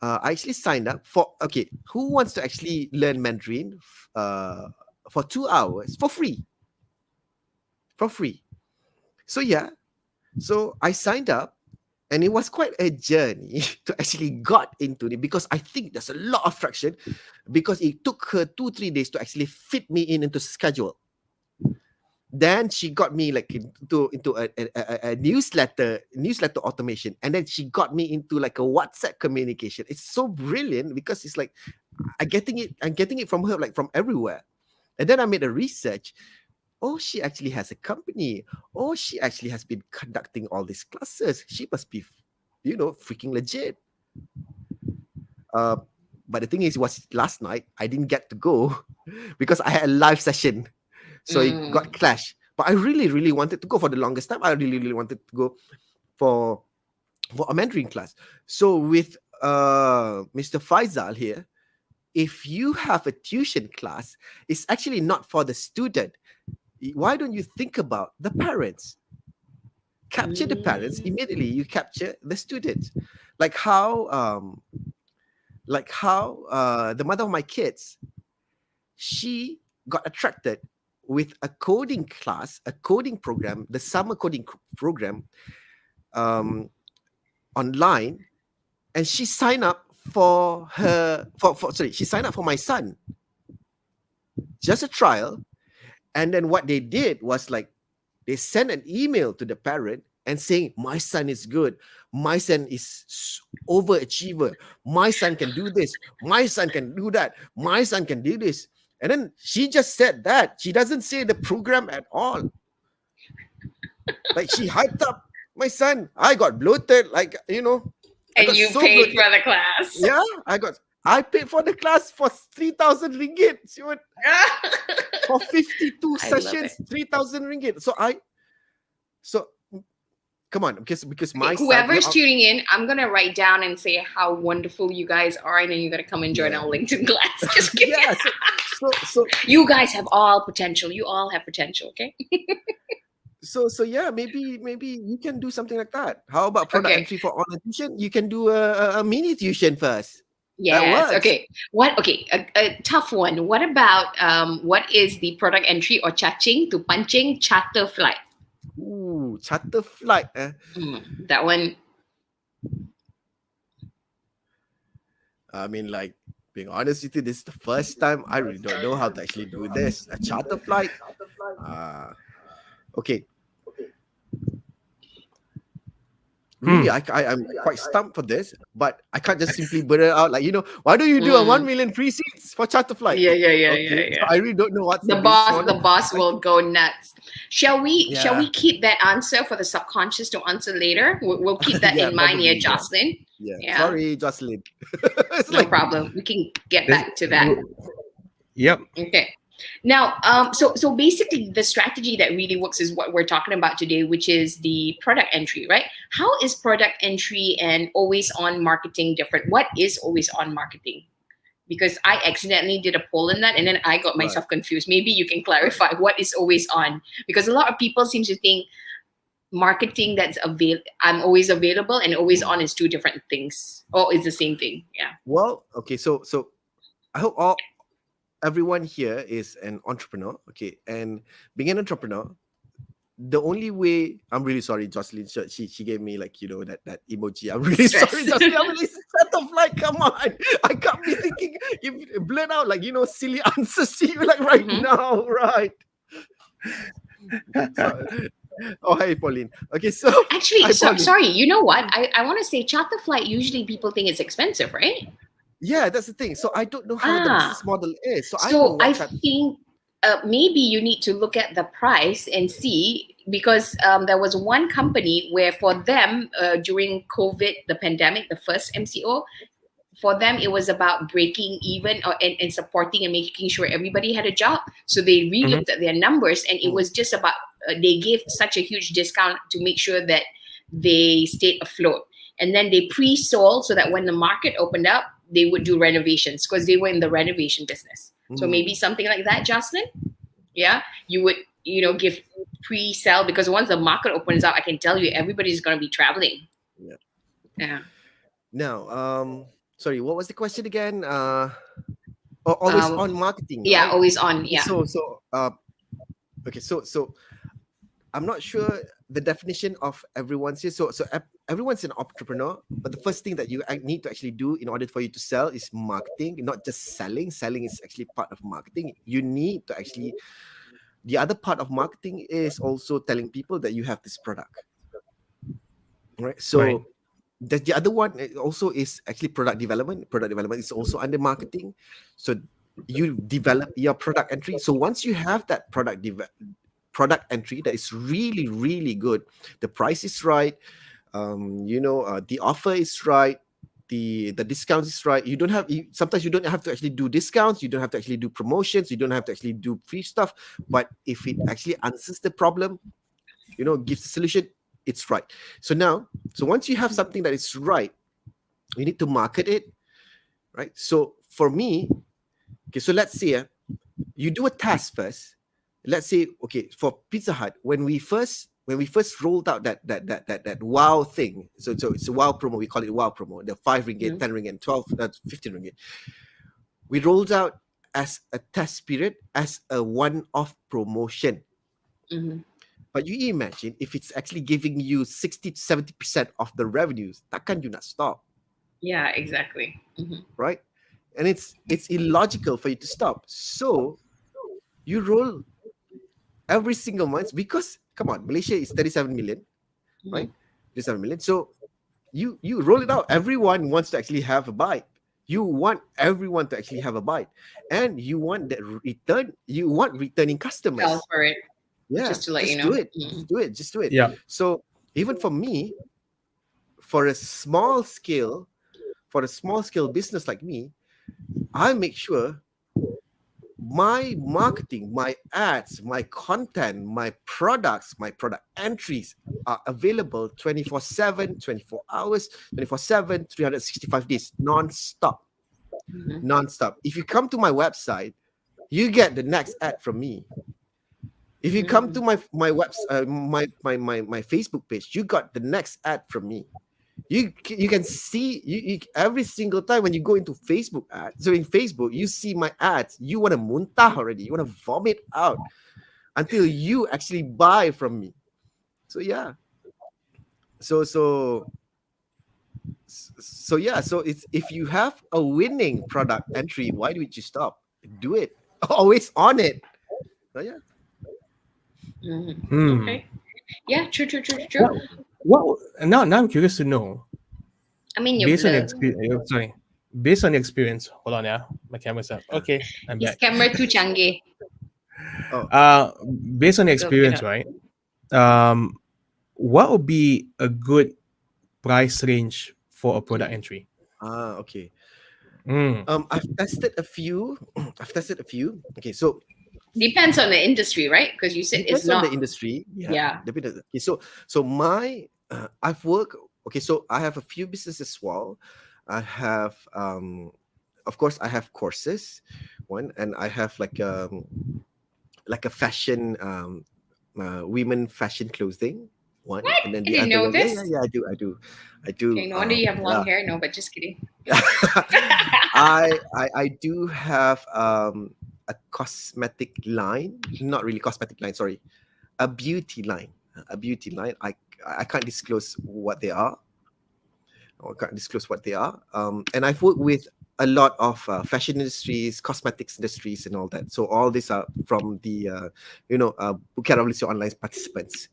I actually signed up for. Okay, who wants to actually learn Mandarin for 2 hours for free? For free. So so I signed up, and it was quite a journey to actually got into it, because I think there's a lot of traction, because it took her 2-3 days to actually fit me into schedule. Then she got me like into a newsletter automation, and then she got me into like a WhatsApp communication. It's so brilliant because it's like I'm getting it from her, like from everywhere. And then I made a research. Oh, she actually has a company. Oh, she actually has been conducting all these classes. She must be, freaking legit. But the thing is, it was last night. I didn't get to go because I had a live session. So it got clashed. But I really, really wanted to go for the longest time. I really, really wanted to go for a Mandarin class. So with Mr. Faisal here, if you have a tuition class, it's actually not for the student. Why don't you think about the parents? Capture the parents immediately. You capture the students, like how the mother of my kids, she got attracted with a coding class, a coding program, the summer coding program, online, and she signed up for my son, just a trial. And then what they did was like, they sent an email to the parent and saying, my son is good. My son is overachiever. My son can do this. My son can do that. My son can do this. And then she just said that. She doesn't say the program at all. Like, she hyped up my son. I got bloated, like, And you paid for the class. Yeah, I paid for the class for 3,000 ringgit. For 52 sessions, 3,000 ringgit. So come on, because my whoever's tuning in, I'm gonna write down and say how wonderful you guys are, and then you're gonna come and join our LinkedIn class. Just kidding. So you guys have all potential. You all have potential, okay? So yeah, maybe you can do something like that. How about product Okay. entry for online tuition? You can do a mini tuition first. That Yes. works. Okay. What? Okay. A tough one. What about what is the product entry or charging to punching charter flight? Ooh, charter flight. That one. I mean, like, being honest with you, this is the first time I really don't know how to actually do this. A charter flight. Okay. Really, I'm quite stumped for this, but I can't just simply blurt it out like, why do you do a 1 million free seats for charter flight? Yeah. Okay, so I really don't know what's The boss will go nuts. Shall we keep that answer for the subconscious to answer later? We'll keep that Yeah, in mind here, probably, yeah. Jocelyn. Yeah. Yeah. Sorry, Jocelyn. It's No problem. We can get back to that. Yep. Okay. Now, so basically, the strategy that really works is what we're talking about today, which is the product entry, right? How is product entry and always on marketing different? What is always on marketing? Because I accidentally did a poll in that, and then I got myself confused. Maybe you can clarify what is always on, because a lot of people seem to think marketing I'm always available, and always on is two different things, or is the same thing. Yeah. Well, okay, so I hope everyone here is an entrepreneur, okay, and being an entrepreneur, the only way, I'm really sorry, Jocelyn, she gave me like, that emoji. I'm really Stress. sorry, Jocelyn. I'm really set off, like, come on. I can't be thinking, you blurt out like, silly answers to you like right now, right? Oh, hey, Pauline. Okay, so actually, sorry, you know what? I want to say charter flight, usually people think it's expensive, right? Yeah, that's the thing. So I don't know how the business model is. So I think maybe you need to look at the price and see, because there was one company where for them during COVID, the pandemic, the first MCO, for them it was about breaking even and supporting and making sure everybody had a job. So they re-looked at their numbers, and it was just about they gave such a huge discount to make sure that they stayed afloat. And then they pre-sold so that when the market opened up, they would do renovations, because they were in the renovation business. So maybe something like that, Jocelyn. Yeah, you would, give pre-sell, because once the market opens up, I can tell you everybody's going to be traveling. Yeah. Now, sorry, what was the question again? Always on marketing. Yeah, right? always on. Yeah. Okay, so I'm not sure the definition of everyone's here. So everyone's an entrepreneur, but the first thing that you need to actually do in order for you to sell is marketing, not just selling. Selling is actually part of marketing. You need to actually, the other part of marketing is also telling people that you have this product, right? So the other one also is actually product development. Product development is also under marketing. So you develop your product entry. So once you have that product entry that is really, really good, the price is right, the offer is right, the discount is right. Sometimes you don't have to actually do discounts, you don't have to actually do promotions, you don't have to actually do free stuff, but if it actually answers the problem, gives the solution, it's right. So once you have something that is right, you need to market it, right? So for me, okay, so let's say you do a task first. Let's say, okay, for Pizza Hut, when we first rolled out that wow thing, so it's a wow promo, we call it wow promo, the 5 ringgit, 10 ringgit, 12, 15 ringgit. We rolled out as a test period, as a one-off promotion. But you imagine if it's actually giving you 60 to 70% of the revenues, takkan you not stop? Yeah, exactly. Right? And it's illogical for you to stop. So you roll every single month, because come on, Malaysia is 37 million, right? 37 million. So you roll it out. Everyone wants to actually have a bite. You want everyone to actually have a bite, and you want that return. You want returning customers. Sell for it. Yeah, just to let you know. Just do it. Yeah. So even for me, for a small scale business like me, I make sure my marketing, my ads, my content, my products, my product entries are available 24/7, 24 hours, 24/7, 365 days, non-stop. Non-stop. If you come to my website, you get the next ad from me. If you come to my my Facebook page, you got the next ad from me. You can see you every single time when you go into Facebook ads. So in Facebook, you see my ads. You want to muntah already. You want to vomit out until you actually buy from me. So yeah. So yeah. So it's if you have a winning product entry, why would you stop? Do it. Always on it. So yeah. Okay. Yeah, true. Well, now I'm curious to know. I mean, you're Based on your blur. experience, sorry. Based on your experience, hold on, yeah, my camera's up. Okay, I'm His back. camera too canggih. Based on your Go, experience, get right? What would be a good price range for a product entry? Okay. Mm. I've tested a few. Okay, so Depends on the industry, right? Because you said depends it's on not. the industry. Yeah. Depends. Okay, so my I've worked. Okay, so I have a few businesses as well. I have of course I have courses, one, and I have like a fashion women fashion clothing one, What? and then I the didn't other know one. Yeah, this. yeah, yeah. I do. Okay, no wonder you have long yeah. hair. No, but just kidding. I do have a cosmetic line, not really cosmetic line, sorry, a beauty line. I can't disclose what they are. And I've worked with a lot of fashion industries, cosmetics industries, and all that. So all these are from the Bootcamp Revolusi online participants,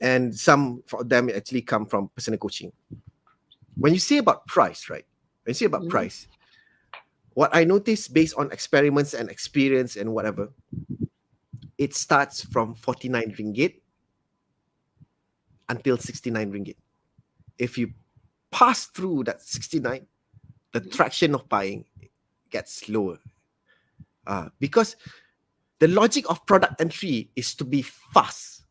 and some of them actually come from personal coaching. When you say about price, right? When you say about price, what I noticed based on experiments and experience and whatever, it starts from 49 ringgit until 69 ringgit. If you pass through that 69, the traction of buying gets lower. Because the logic of product entry is to be fast.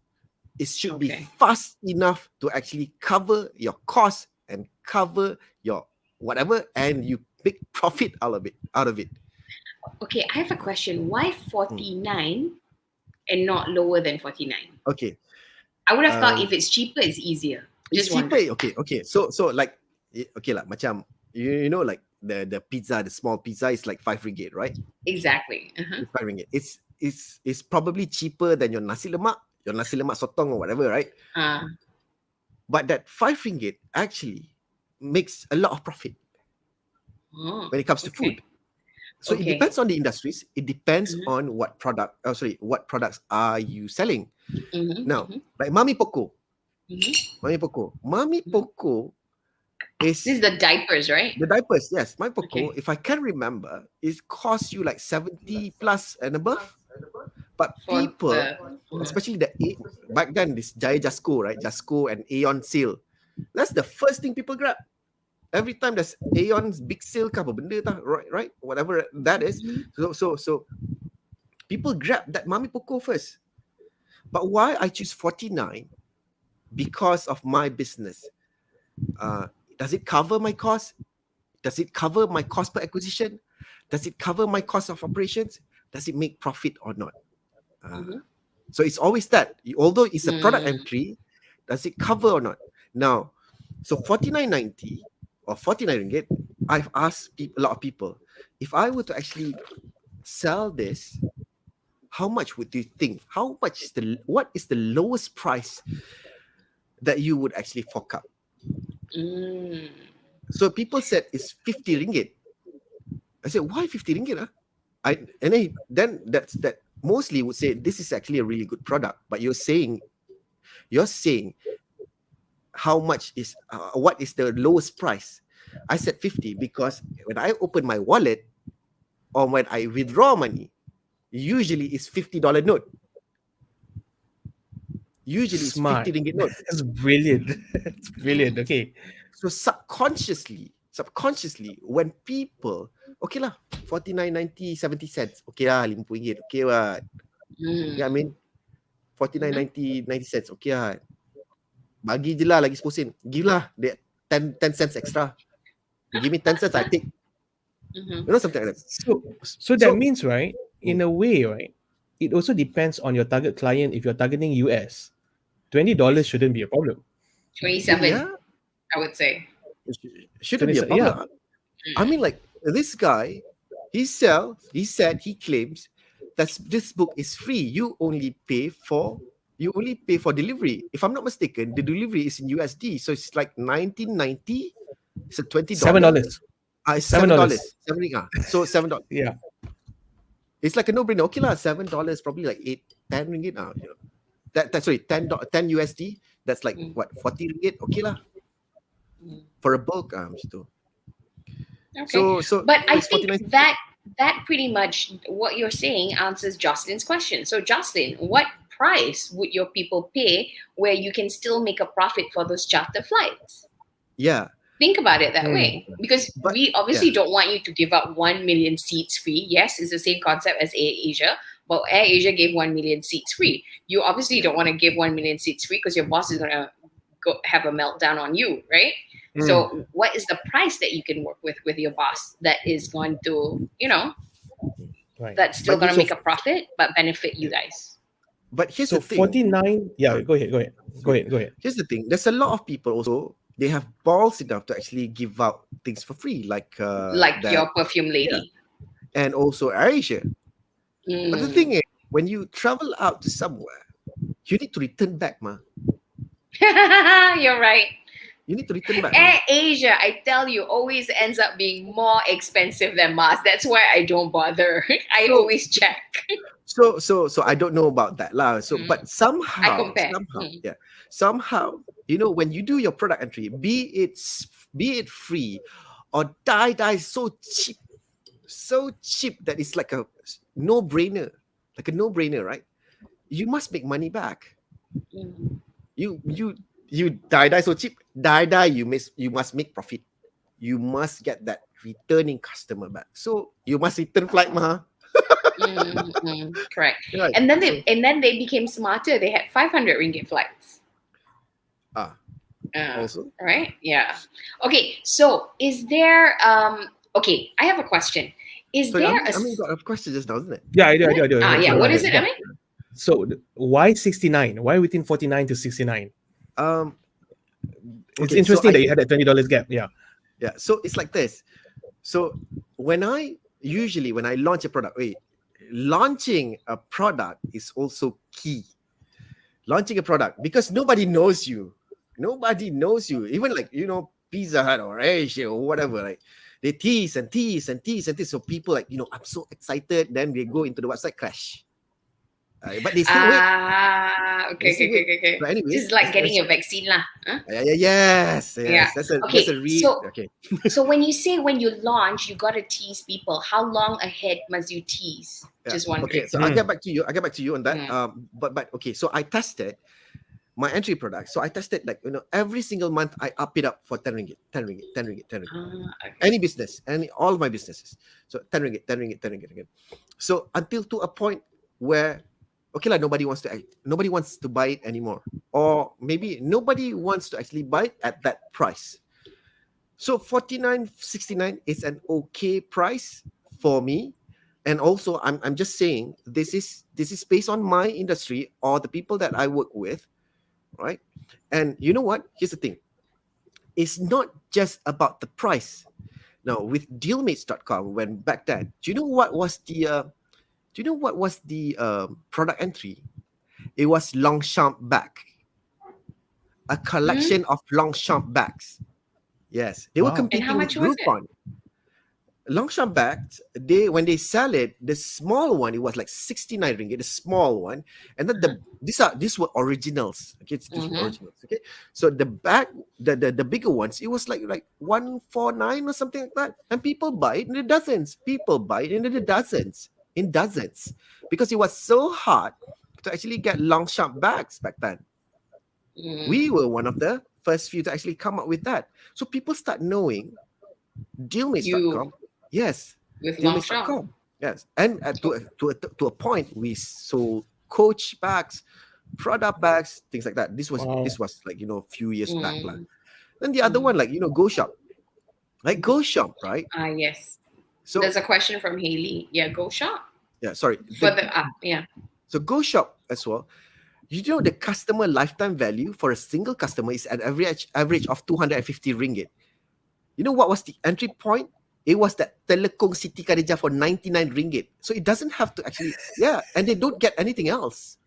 It should be fast enough to actually cover your cost and cover your whatever, and you make profit out of it. Okay, I have a question. Why 49 and not lower than 49? Okay. I would have thought if it's cheaper, it's easier. It's Just cheaper. wondering. Okay. So like, okay lah, macam you know, like the pizza, the small pizza is like 5 ringgit, right? Exactly. It's 5 ringgit. It's probably cheaper than your nasi lemak sotong or whatever, right? But that 5 ringgit actually makes a lot of profit when it comes to food. So it depends on the industries. It depends on what products are you selling. Now, like Mami Poco. Mami Poco is... This is the diapers, right? The diapers, yes. Mami Poco, if I can remember, it costs you like 70 plus and above. But people, especially back then, this Jaya Jasco, right? Jasco and Aeon sale. That's the first thing people grab. Every time there's Aeon's big sale, right? Whatever that is. So people grab that Mami Poco first. But why I choose 49? Because of my business. Does it cover my cost? Does it cover my cost per acquisition? Does it cover my cost of operations? Does it make profit or not? So it's always that. Although it's a product entry, does it cover or not? Now, so 49.90 or 49 ringgit, I've asked a lot of people, if I were to actually sell this, how much would you think? What is the lowest price that you would actually fork up? So people said it's 50 ringgit. I said, why 50 ringgit? Then that mostly would say this is actually a really good product, but you're saying how much is what is the lowest price? I said 50 because when I open my wallet or when I withdraw money, usually it's $50 note. Usually Smart. It's 50 ringgit note. That's brilliant. It's brilliant. Okay. So subconsciously, when people, okay lah, 49.90, 70 cents, okay lah, 50 ringgit, okay what? Yeah, I mean, 49.90, 90 cents, okay lah. Bagi je lah lagi 10 sen. Give lah, 10 cents extra. You give me 10 cents, I take. You know, something like that. So that means, right, in a way, right, it also depends on your target client. If you're targeting US, $20 shouldn't be a problem. 27, Yeah, I would say. shouldn't be a 27, yeah. problem. I mean, like this guy, he claims that this book is free. You only pay for delivery. If I'm not mistaken, the delivery is in USD, so it's like 1990. It's a $20. $7. It's $7. $7. So $7. Yeah. It's like a no-brainer. Okay lah, $7, probably like 10 ringgit. That's sorry, 10 USD. That's like what, 40 ringgit? Okay lah. For a bulk, macam. Okay. So but I it's think 49. that pretty much what you're saying answers Jocelyn's question. So Jocelyn, what price would your people pay where you can still make a profit for those charter flights? Yeah. Think about it that way, because But- we obviously don't want you to give up 1 million seats free. Yes, it's the same concept as Air Asia, but Air Asia gave 1 million seats free. You obviously don't want to give 1 million seats free because your boss is going to go have a meltdown on you, right? So what is the price that you can work with your boss that is going to, Right. that's still But going to so- make a profit but benefit you guys? But here's So the thing. 49. Yeah, go ahead. Here's the thing. There's a lot of people also, they have balls enough to actually give out things for free, like Like that, your perfume lady. and also AirAsia. But the Mm. thing is, when you travel out to somewhere, you need to return back, ma. You're right. You need to return back. ma. Air Asia, I tell you, always ends up being more expensive than Mars. That's why I don't bother. I always check. So I don't know about that lah. So but somehow, compare. somehow, when you do your product entry, be it free or die so cheap that it's like a no-brainer, right? You must make money back. Mm. You die so cheap, you must make profit. You must get that returning customer back. So you must return flight, ma. Correct. Right. And then they became smarter. They had 500 ringgit flights. Also. Right? Yeah. Okay. So is there okay, I have a question. Is Sorry, there I mean, got a question just now, isn't it? Yeah, I do. yeah, what is it, Yeah. Amien? So why 69? Why within 49 to 69? It's Okay, interesting so that you had that $20 gap. Yeah. Yeah, so it's like this. So when I launch a product, launching a product is also key. Launching a product, because nobody knows you. Even like, Pizza Hut or Asia or whatever, like they tease. So people like, I'm so excited. Then they go into the website, crash. But they still wait. Okay. But anyway, This is like getting a vaccine lah. Huh? Yes. Yeah. That's a okay. So when you say when you launch, you gotta tease people. How long ahead must you tease? Yeah. Just one Okay, thing. so I'll get back to you on that. Mm. But okay, so I tested my entry product. So I tested every single month I up it up for 10 ringgit. Okay. Any business, all of my businesses. So 10 ringgit. So until to a point where okay lah, nobody wants to buy it anymore, or maybe nobody wants to actually buy it at that price. So 49.69 is an okay price for me. And also I'm just saying this is based on my industry or the people that I work with, right? And you know what? Here's the thing. It's not just about the price. Now with dealmates.com, when back then, do you know what was the product entry? It was Longchamp bag. A collection of Longchamp bags. Yes. They were Wow. competing And how much with was it? Groupon. Longchamp bags, when they sell it, the small one, it was like 69 ringgit, the small one. And then these were originals. Okay, these were originals. Okay. So the bag, the bigger ones, it was like 149 or something like that. And people buy it in the dozens. In dozens. Because it was so hard to actually get Longchamp bags back then. We were one of the first few to actually come up with that. So people start knowing dealmates.com. Yes. With Longchamp. Dealmates.com. Yes. And to a point, we sold Coach bags, Prada bags, things like that. This was like, a few years back. Then the other one, like, Go Shop. Like Go Shop, right? Yes. So There's a question from Haley. Yeah, Go Shop. Yeah, sorry. further up. Yeah. So Go Shop as well. You know the customer lifetime value for a single customer is an average of 250 ringgit. You know what was the entry point? It was that Telekong Siti Khadijah for 99 ringgit. So it doesn't have to actually, and they don't get anything else.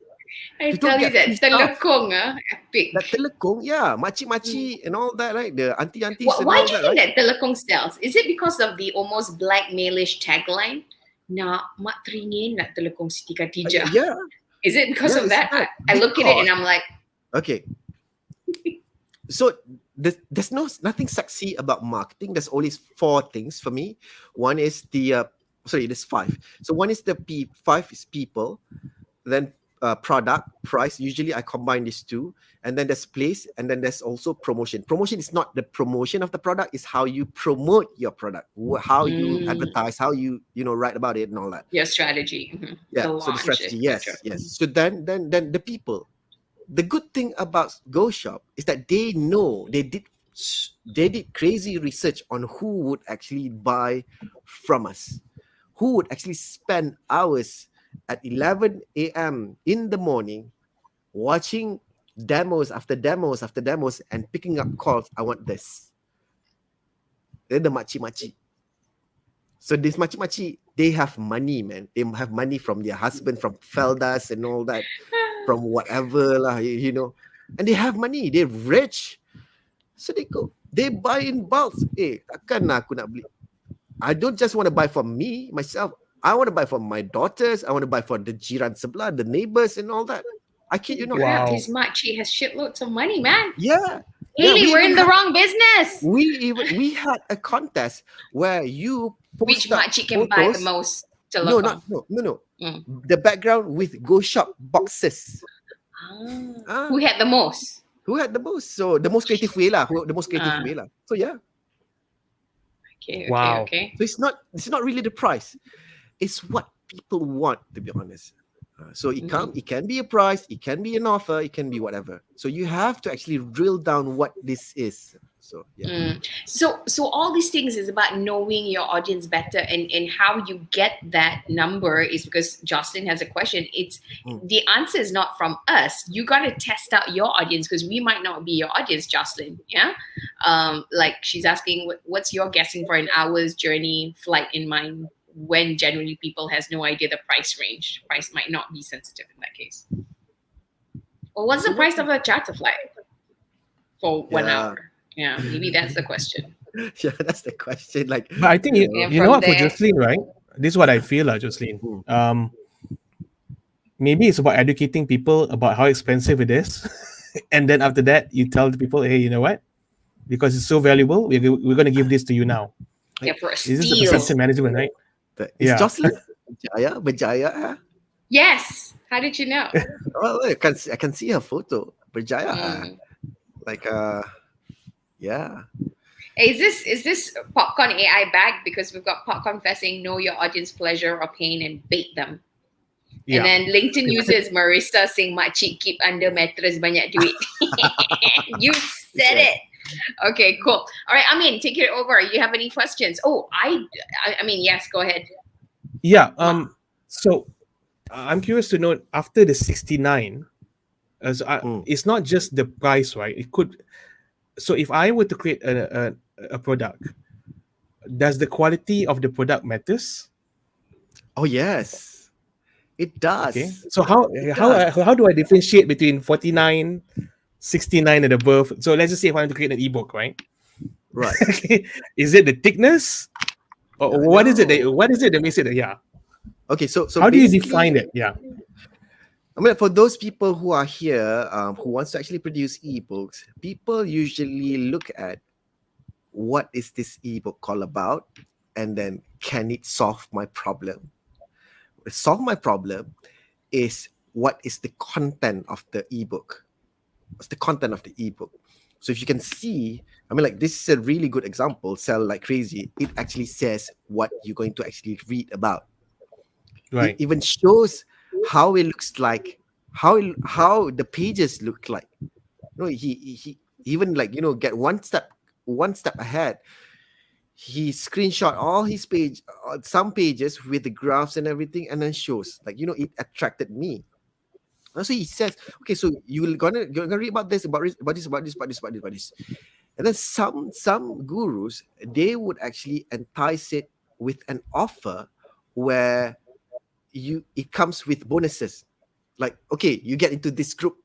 I You don't tell you get that free stuff. telekong, epic. That Telekong, makcik-makcik and all that, right? The auntie-aunties and Why all do you that, think right? that telekong sells? Is it because of the almost blackmailish tagline? Nak mak teringin nak telekong Siti Khadijah. Yeah, Is it because of it's that? that. I look at it and Because- I'm like, Okay. So there's nothing sexy about marketing. There's always four things for me. One is there's five. So one is five is people, then product, price. Usually I combine these two, and then there's place, and then there's also promotion. Promotion is not the promotion of the product; it's how you promote your product, how you advertise, how you write about it, and all that. your strategy. Yeah. The So the launch, strategy, etc. yes. So then the people. The good thing about Go Shop is that they know they did crazy research on who would actually buy from us, who would actually spend hours at 11 a.m. in the morning watching demos after demos after demos and picking up calls. I want this. They're the machi. So this machi, they have money, man. They have money from their husband, from Ferdaus and all that, from whatever lah, and they have money. They're rich, so they buy in bulk. Takkan aku nak beli. I don't just want to buy for me myself. I want to buy for my daughters. I want to buy for the jiran sebelah, the neighbors, and all that. I kid you not. Crap, this makcik has shitloads of money, man. Yeah. Haley, we we're in even the wrong business. We had a contest where you Which post up makcik can buy the photos. most No, telekong? The background with Go Shop boxes. Who had the most? Who had the most? So the most creative way lah. The most creative way lah. So yeah. Okay. Wow. So it's not really the price. It's what people want, to be honest. So it can be a price, it can be an offer, it can be whatever. So you have to actually drill down what this is. So yeah. So all these things is about knowing your audience better, and how you get that number is because Jocelyn has a question. It's the answer is not from us. You got to test out your audience, because we might not be your audience, Jocelyn. Yeah. Like she's asking, what's your guessing for an hour's journey flight in mind? When generally people has no idea the price range. Price might not be sensitive in that case. Well, what's the price of a charter flight for 1 hour? Yeah, maybe that's the question. Yeah, that's the question. Like, but I think you know what, for there- Jocelyn, right? This is what I feel, Jocelyn. Maybe it's about educating people about how expensive it is, and then after that, you tell the people, hey, you know what? Because it's so valuable, we're going to give this to you now. Yeah, for a This is the steal. perception management, right? is Yeah. Jocelyn Berjaya? Yes. How did you know? Well, I can see her photo. Berjaya. Like yeah. Is this popcorn AI bag? Because we've got popcorn saying know your audience pleasure or pain and bait them. Yeah. And then LinkedIn users Marissa saying makcik keep under mattress banyak duit. You said it. Okay, cool. All right, Amien, take it over. You have any questions? Oh, I mean, yes, go ahead. Yeah. So I'm curious to know, after the 69, it's not just the price, right? It could. So if I were to create a product, does the quality of the product matters? Oh yes, it does. Okay. So how do I differentiate between 49, 69 and above? So let's just say if I want to create an ebook, right? Right. Is it the thickness, or what is it that makes it? Yeah. Okay. So how do you basically, define it? Yeah. I mean, for those people who are here, who wants to actually produce ebooks, people usually look at what is this ebook all about, and then can it solve my problem? Solve my problem is what is the content of the ebook? What's the content of the ebook? So if you can see, I mean, like, this is a really good example. Sell Like Crazy. It actually says what you're going to actually read about. Right. It even shows how it looks like, how the pages look like. He even, like, get one step ahead. he screenshot all his page, some pages with the graphs and everything, and then shows like it attracted me. And so he says, okay, so you're gonna read about this, about this. And then some gurus, they would actually entice it with an offer where it comes with bonuses. Like, okay, you get into this group.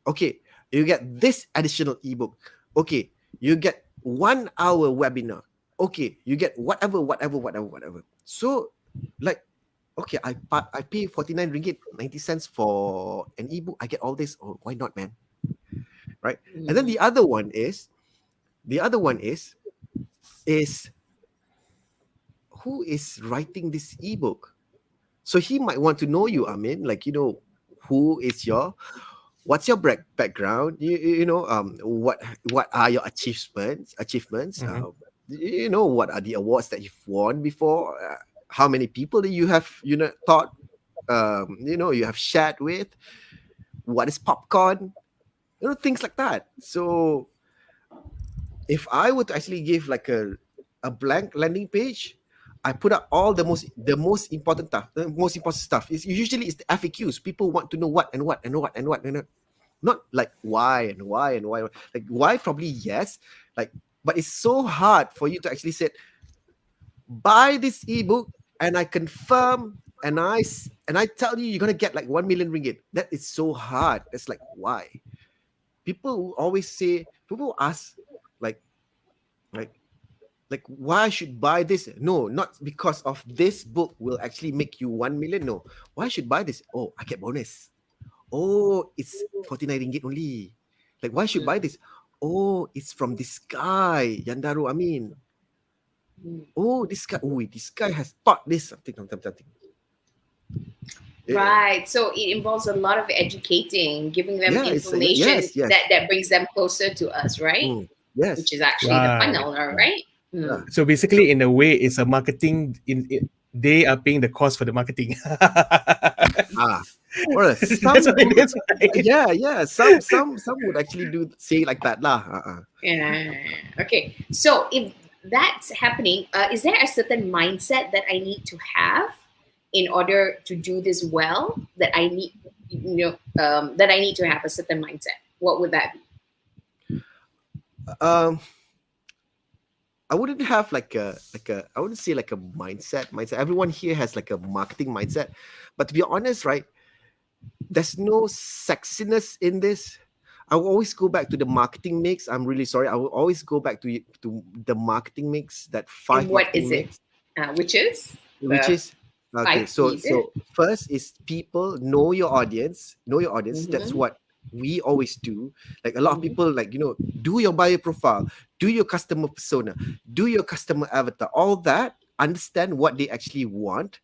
Okay, you get this additional ebook. Okay, you get 1 hour webinar. Okay, you get whatever. So, like, okay, I pay 49 ringgit 90 cents for an ebook. I get all this. Oh, why not, man? Right? And then the other one is who is writing this ebook? So he might want to know you, Amien, like, what's your background? What are your achievements? What are the awards that you've won before? How many people that you have, taught, you have shared with? What is popcorn? Things like that. So if I were to actually give like a blank landing page, I put up all the most important stuff. The most important stuff is usually the FAQs. People want to know what and what and what and what, not like why and why and why. Like why, probably yes. Like, but it's so hard for you to actually say, buy this ebook, and I confirm, and I tell you, you're gonna get like 1 million ringgit. That is so hard. It's like, why? People ask, like why I should buy this? No, not because of this book will actually make you 1 million. No, why I should buy this? Oh, I get bonus. Oh, it's 49 ringgit only. Like, why should buy this? Oh, it's from this guy, Yandaro Amien. Oh, this guy has taught this something. Right. So it involves a lot of educating, giving them information that brings them closer to us, right? Yes. Which is actually the funnel, right? Yeah. So basically, in a way, it's a marketing. They are paying the cost for the marketing. Or some would, right? Some would actually say like that lah. Yeah. Okay. So if that's happening, is there a certain mindset that I need to have in order to do this well? That I need, that I need to have a certain mindset. What would that be? I wouldn't have I wouldn't say like a mindset. Everyone here has like a marketing mindset, but to be honest, right, there's no sexiness in this. I will always go back to the marketing mix. I'm really sorry. I will always go back to the marketing mix. That 5. And what is it? Which is okay. So first is people know your audience. That's what we always do. Like a lot of people, like, do your bio profile, do your customer persona, do your customer avatar, all that, understand what they actually want.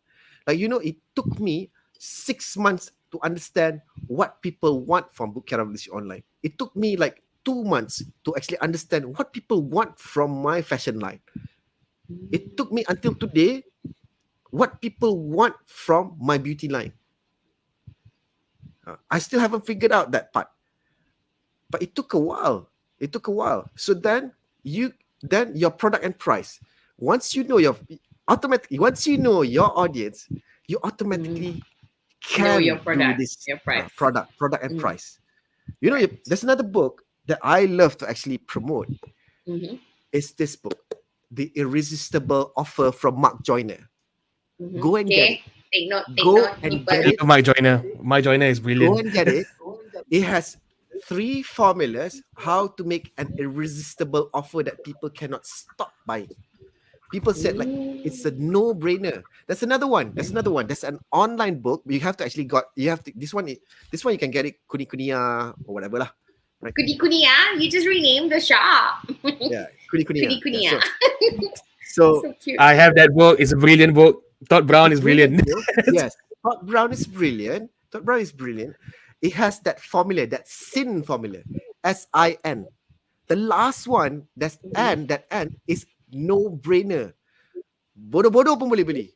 Like, it took me 6 months to understand what people want from Bootcamp Revolusi Online. It took me like 2 months to actually understand what people want from my fashion line. It took me until today what people want from my beauty line. I still haven't figured out that part, but it took a while. So then your product and price. Once you know your audience, you automatically can know your product, do this your price. Product and price. There's another book that I love to actually promote. It's this book, The Irresistible Offer from Mark Joyner. Go and get it. Take note. Get it. My joiner is brilliant. Go and get it. It has 3 formulas how to make an irresistible offer that people cannot stop buying. People said like it's a no-brainer. That's another one. That's an online book. You have to actually this one you can get it Kuni-Kuniya or whatever lah. Right? Kuni-Kuniya? You just renamed the shop. Yeah, Kuni-Kuniya. Kuni-Kuniya. So cute. I have that book. It's a brilliant book. Todd Brown is brilliant. Yes, Todd Brown is brilliant. It has that formula, that SIN formula, SIN. The last one, that N is no-brainer. Bodoh-bodoh pun boleh beli.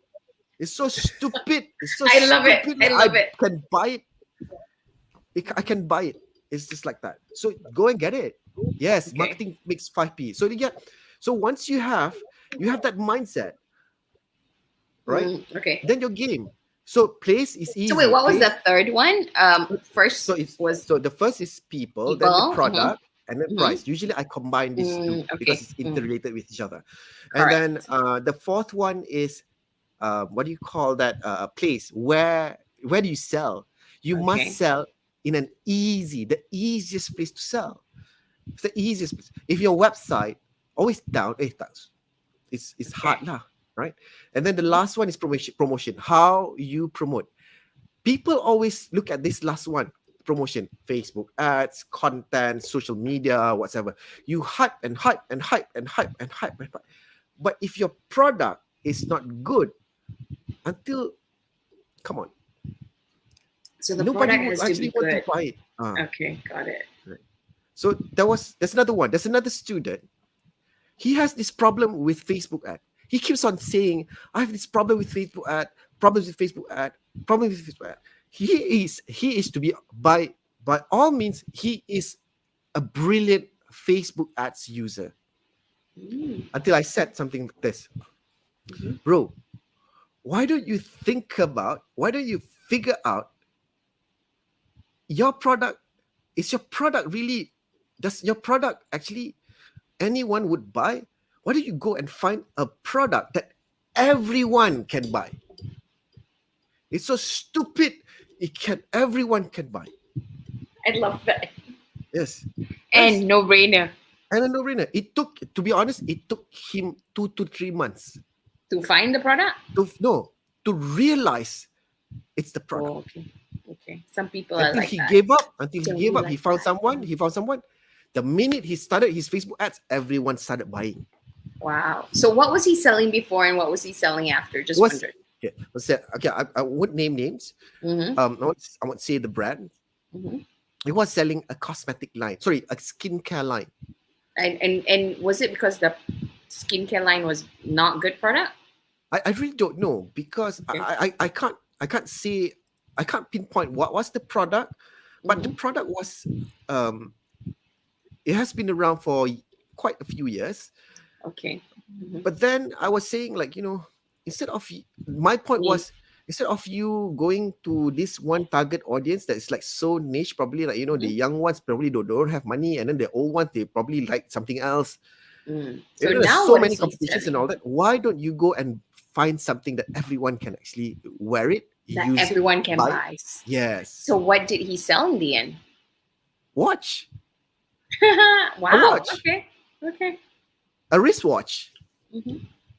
It's so stupid. I love it. I can buy it. I can buy it. It's just like that. So go and get it. Yes, marketing makes 5P. So once you have You have that mindset, right? Okay. Then your game. So place is easy. So wait, what was Place, the third one? First so the first is people, then the people. product, and then Mhm. price. Usually I combine these two because Okay. it's interrelated with each other. And then the fourth one is what do you call that? Place. Where do you sell? You Okay. must sell in the easiest place to sell. It's the easiest place. If your website always down, it's hard lah, right? And then the last one is promotion. How you promote. People always look at this last one, promotion, Facebook ads, content, social media, whatever. You hype and hype and hype and hype and hype and hype. But if your product is not good, come on, So the nobody product would has to actually be want good. to buy it. Okay, got it. So there's another one. There's another student. He has this problem with Facebook ad. He keeps on saying, I have this problem with Facebook ad, problems with Facebook ad, problems with Facebook ad. He is to be by all means, he is a brilliant Facebook ads user. Until I said something like this. Bro, why don't you figure out your product? Is your product really, does your product actually anyone would buy? Why don't you go and find a product that everyone can buy? It's so stupid. Everyone can buy. I love that. Yes. And no-brainer. And a no-brainer. To be honest, it took him 2 to 3 months. To find the product? To realize it's the product. Oh, okay. Some people Until are like he that. gave up. Until he gave up, like he found that. someone. The minute he started his Facebook ads, everyone started buying. Wow. So what was he selling before and what was he selling after? Just wondering. Okay, I won't name names. Mm-hmm. I won't say the brand. Mm-hmm. He was selling a cosmetic line. Sorry, a skincare line. And was it because the skincare line was not good product? I really don't know because I can't say, I can't pinpoint what was the product, but the product was it has been around for quite a few years. Okay. But then I was saying, like, my point was, instead of you going to this one target audience that is like so niche, probably like, the young ones probably don't have money, and then the old ones, they probably like something else. So there's now so what many is he competitions and selling? all that. Why don't you go and find something that everyone can actually wear it, That use everyone it, can buy? buy. Yes. So what did he sell in the end? Watch. Wow. A watch. Okay. A wristwatch. Mm-hmm.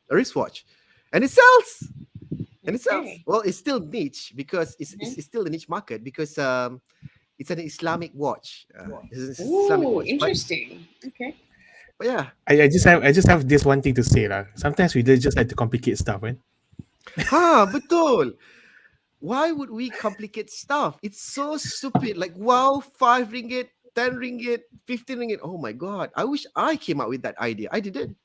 A wristwatch. And it sells. And it sells. Okay. Well, it's still niche because it's still a niche market because it's an Islamic watch. It's an Islamic Ooh, watch. interesting. Okay. But yeah. I just have this one thing to say lah. Sometimes we just like to complicate stuff, right? Betul. Why would we complicate stuff? It's so stupid. Like, wow, 5 ringgit, 10 ringgit, 15 ringgit. Oh my God. I wish I came up with that idea. I didn't.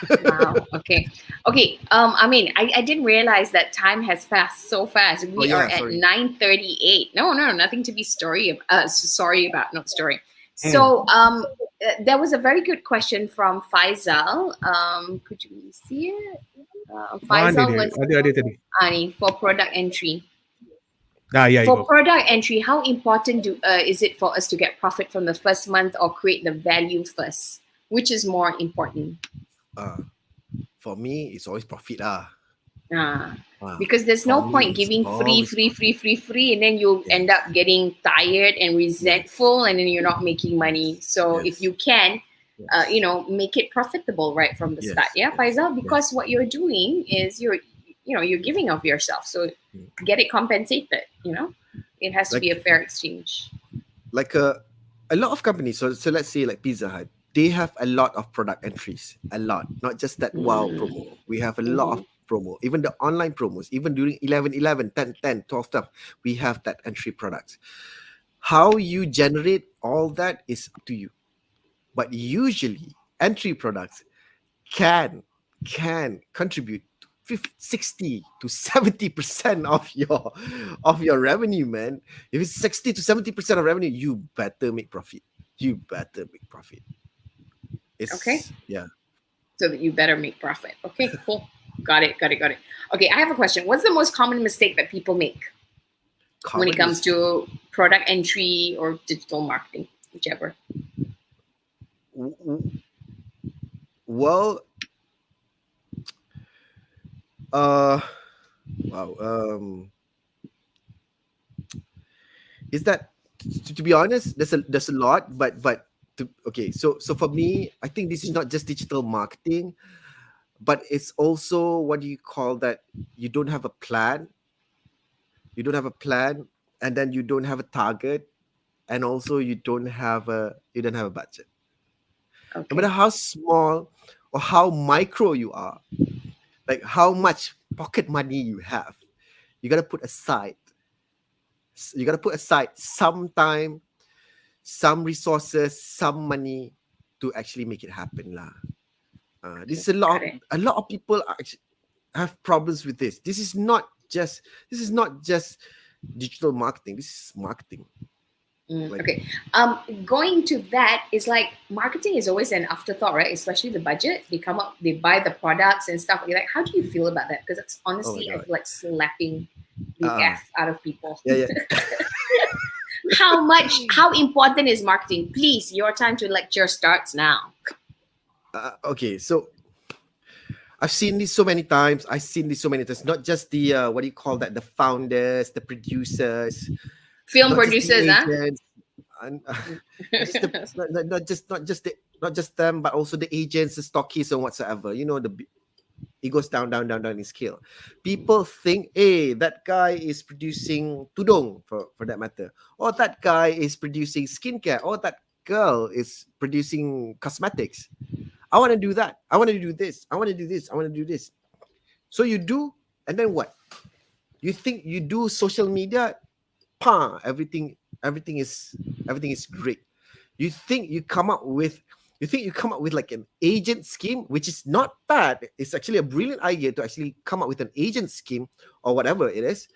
Wow. Okay. I mean, I didn't realize that time has passed so fast. We are at 9:38. No, nothing to be sorry about. Not story. So there was a very good question from Faisal. Could you see it? Faisal was for product entry. For product entry, how important is it for us to get profit from the first month or create the value first? Which is more important? For me, it's always profit. Because there's no point giving free, and then you'll end up getting tired and resentful, and then you're not making money. So if you can, make it profitable right from the start. Yeah, Faisal, because what you're doing is you're giving of yourself. So get it compensated. It has to be a fair exchange. Like a lot of companies. So let's say like Pizza Hut. They have a lot of product entries, a lot, not just that wow promo. We have a lot of promo, even the online promos, even during 11, 10, 12 stuff, we have that entry products. How you generate all that is up to you. But usually entry products can contribute to 60 to 70% of your revenue, man. If it's 60 to 70% of revenue, you better make profit. Okay. Yeah. So that you better make profit. Okay, cool. Got it. Okay, I have a question. What's the most common mistake that people make when it comes to product entry or digital marketing, whichever? Well, wow. Is that to be honest? There's a lot, but okay. So for me, I think this is not just digital marketing, but it's also, what do you call that? You don't have a plan. You don't have a plan, and then you don't have a target, and also you don't have a budget. Okay. No matter how small or how micro you are, like how much pocket money you have, you gotta put aside. You gotta put aside some time, some resources, some money to actually make it happen, lah. This is a lot. A lot of people have problems with this. This is not just digital marketing. This is marketing. Okay. Going to that is like marketing is always an afterthought, right? Especially the budget. They buy the products and stuff like that. How do you feel about that? Because it's honestly, I feel like slapping the F out of people. Yeah. How important is marketing? Please, your time to lecture starts now. Okay, so I've seen this so many times. Not just the what do you call that? The founders, the producers, film producers, and not just them, but also the agents, the stockists, and whatsoever. You know, it goes down in scale. People think, hey, that guy is producing tudung for that matter, or that guy is producing skincare, or that girl is producing cosmetics. I want to do that. I want to do this. I want to do this. I want to do this. So you do, and then what? You think you do social media? Everything is great. You think you come up with like an agent scheme, which is not bad. It's actually a brilliant idea to actually come up with an agent scheme or whatever it is.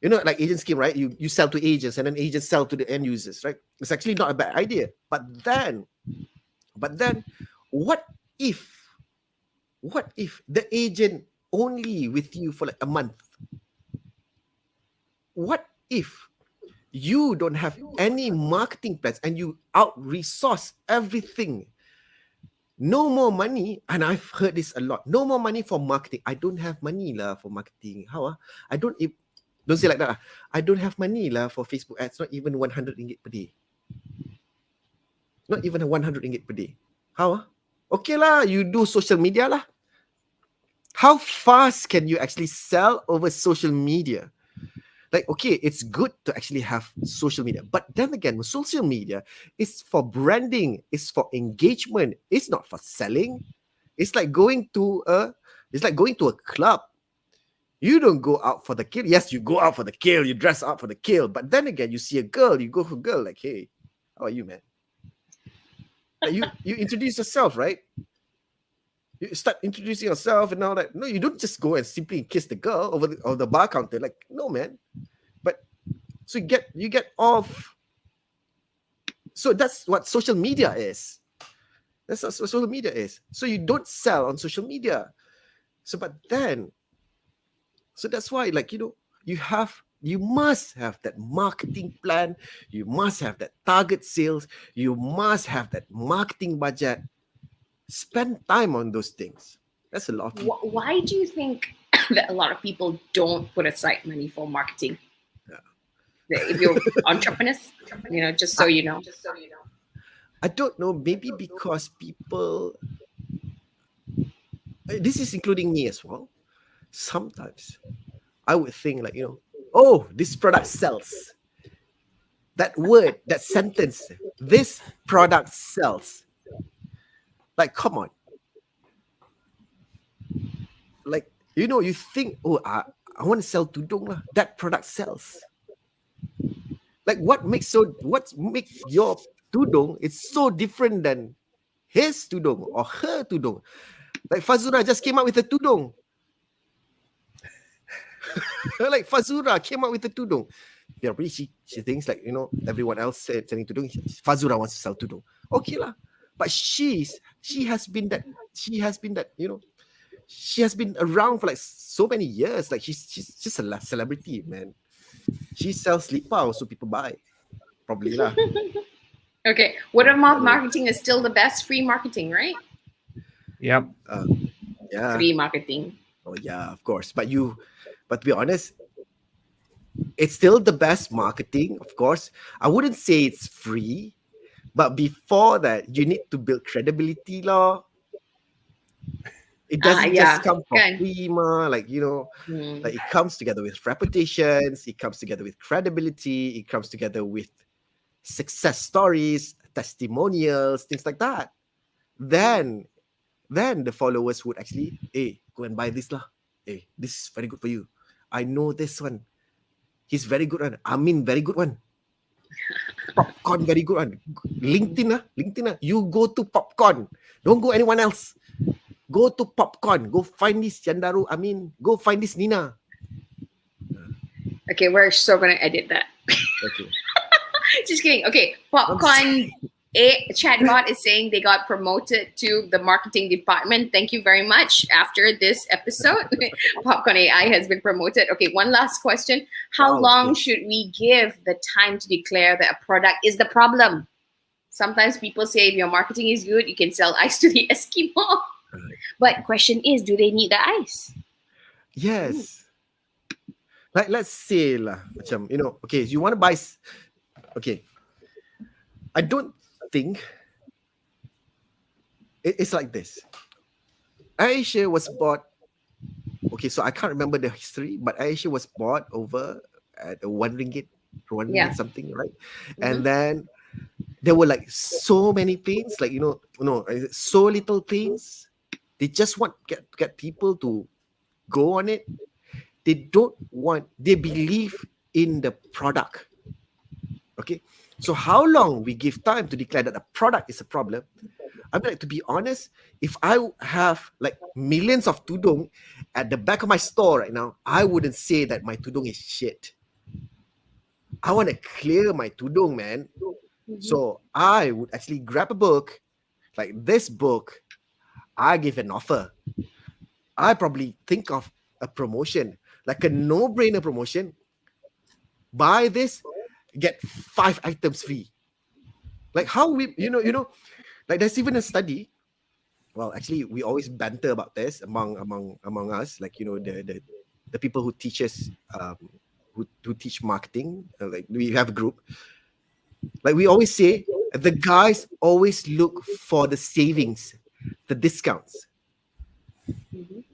You know, like agent scheme, right? You sell to agents and then agents sell to the end users, right? It's actually not a bad idea. But then what if the agent only with you for like a month? What if you don't have any marketing plans and you out-resource everything? No more money, and I've heard this a lot. No more money for marketing. I don't have money lah for marketing. How? Don't say like that. I don't have money lah for Facebook ads. Not even 100 ringgit per day. Not even 100 ringgit per day. How? Okay lah, you do social media lah. How fast can you actually sell over social media? Like, okay, it's good to actually have social media, but then again, social media is for branding, it's for engagement, it's not for selling. It's like going to a club. You don't go out for the kill. Yes, you go out for the kill, you dress up for the kill, but then again, you see a girl, you go for a girl, like, hey, how are you, man? Like, you introduce yourself, right? You start introducing yourself and all that. No, you don't just go and simply kiss the girl over the bar counter. Like, no, man. But so you get off. So that's what social media is. That's what social media is. So you don't sell on social media. So that's why, like, you know, you must have that marketing plan. You must have that target sales. You must have that marketing budget. Spend time on those things. That's a lot of people. Why do you think that a lot of people don't put aside money for marketing? Yeah. If you're entrepreneurs, you know, just so you know. I don't know. Maybe because people. This is including me as well. Sometimes I would think, like, you know, oh, this product sells. That word, that sentence, this product sells. Like, come on. Like, you know, you think, oh, I want to sell tudung lah. That product sells. Like, what makes your tudung? It's so different than his tudung or her tudung. Like, Fazura just came out with a tudung. Like, Fazura came out with a tudung. Yeah, really, she thinks like, you know, everyone else selling tudung. Fazura wants to sell tudung. Okay lah. But she has been that, she has been around for like so many years. Like she's just a celebrity, man. She sells lipa, so people buy. Probably lah. Okay, word of mouth marketing is still the best free marketing, right? Yep. Yeah. Free marketing. Oh yeah, of course. But to be honest, it's still the best marketing, of course. I wouldn't say it's free, but before that, you need to build credibility, lah. It doesn't just come for free, ma. Like, like it comes together with reputations, it comes together with credibility, it comes together with success stories, testimonials, things like that. Then the followers would actually, hey, go and buy this lah. Hey, this is very good for you. I know this one. He's very good one. Amien, very good one. Popcorn, very good one. LinkedIn. You go to Popcorn. Don't go anyone else. Go to Popcorn. Go find this Yandaro. Go find this Nina. Okay, we're so gonna edit that. Okay. Just kidding. Okay, Popcorn. Chatbot is saying they got promoted to the marketing department. Thank you very much. After this episode, Popcorn AI has been promoted. Okay, one last question. How long should we give the time to declare that a product is the problem? Sometimes people say if your marketing is good, you can sell ice to the Eskimo. But question is, do they need the ice? Yes. Like, let's say lah, macam, okay, you want to buy, okay, I don't think it's like this. Asia was bought, okay, so I can't remember the history, but Asia was bought over at one ringgit something, right? And then there were like so many planes, like, so little planes. They just want get people to go on it. They believe in the product. Okay. So how long we give time to declare that a product is a problem? I mean, like, to be honest, if I have like millions of tudung at the back of my store right now, I wouldn't say that my tudung is shit. I want to clear my tudung, man. So I would actually grab a book, like this book. I give an offer. I probably think of a promotion, like a no-brainer promotion. Buy this, get 5 items free. Like how we, like there's even a study. Well, actually, we always banter about this among us, like, the people who teach us, who teach marketing. Like we have a group. Like we always say, the guys always look for the savings, the discounts,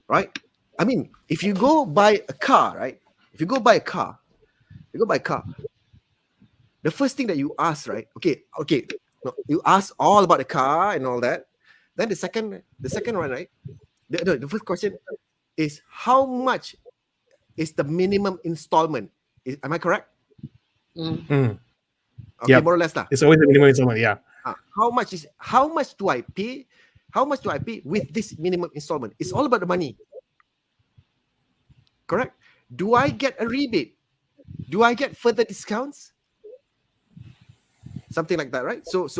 right? I mean, if you go buy a car, right? If you go buy a car, the first thing that you ask, right? Okay, no, you ask all about the car and all that. Then the second one, right? The first question is, how much is the minimum installment? Am I correct? Okay, yep. More or less lah. It's always the minimum installment, yeah. How much do I pay? How much do I pay with this minimum installment? It's all about the money. Correct? Do I get a rebate? Do I get further discounts? Something like that, right? So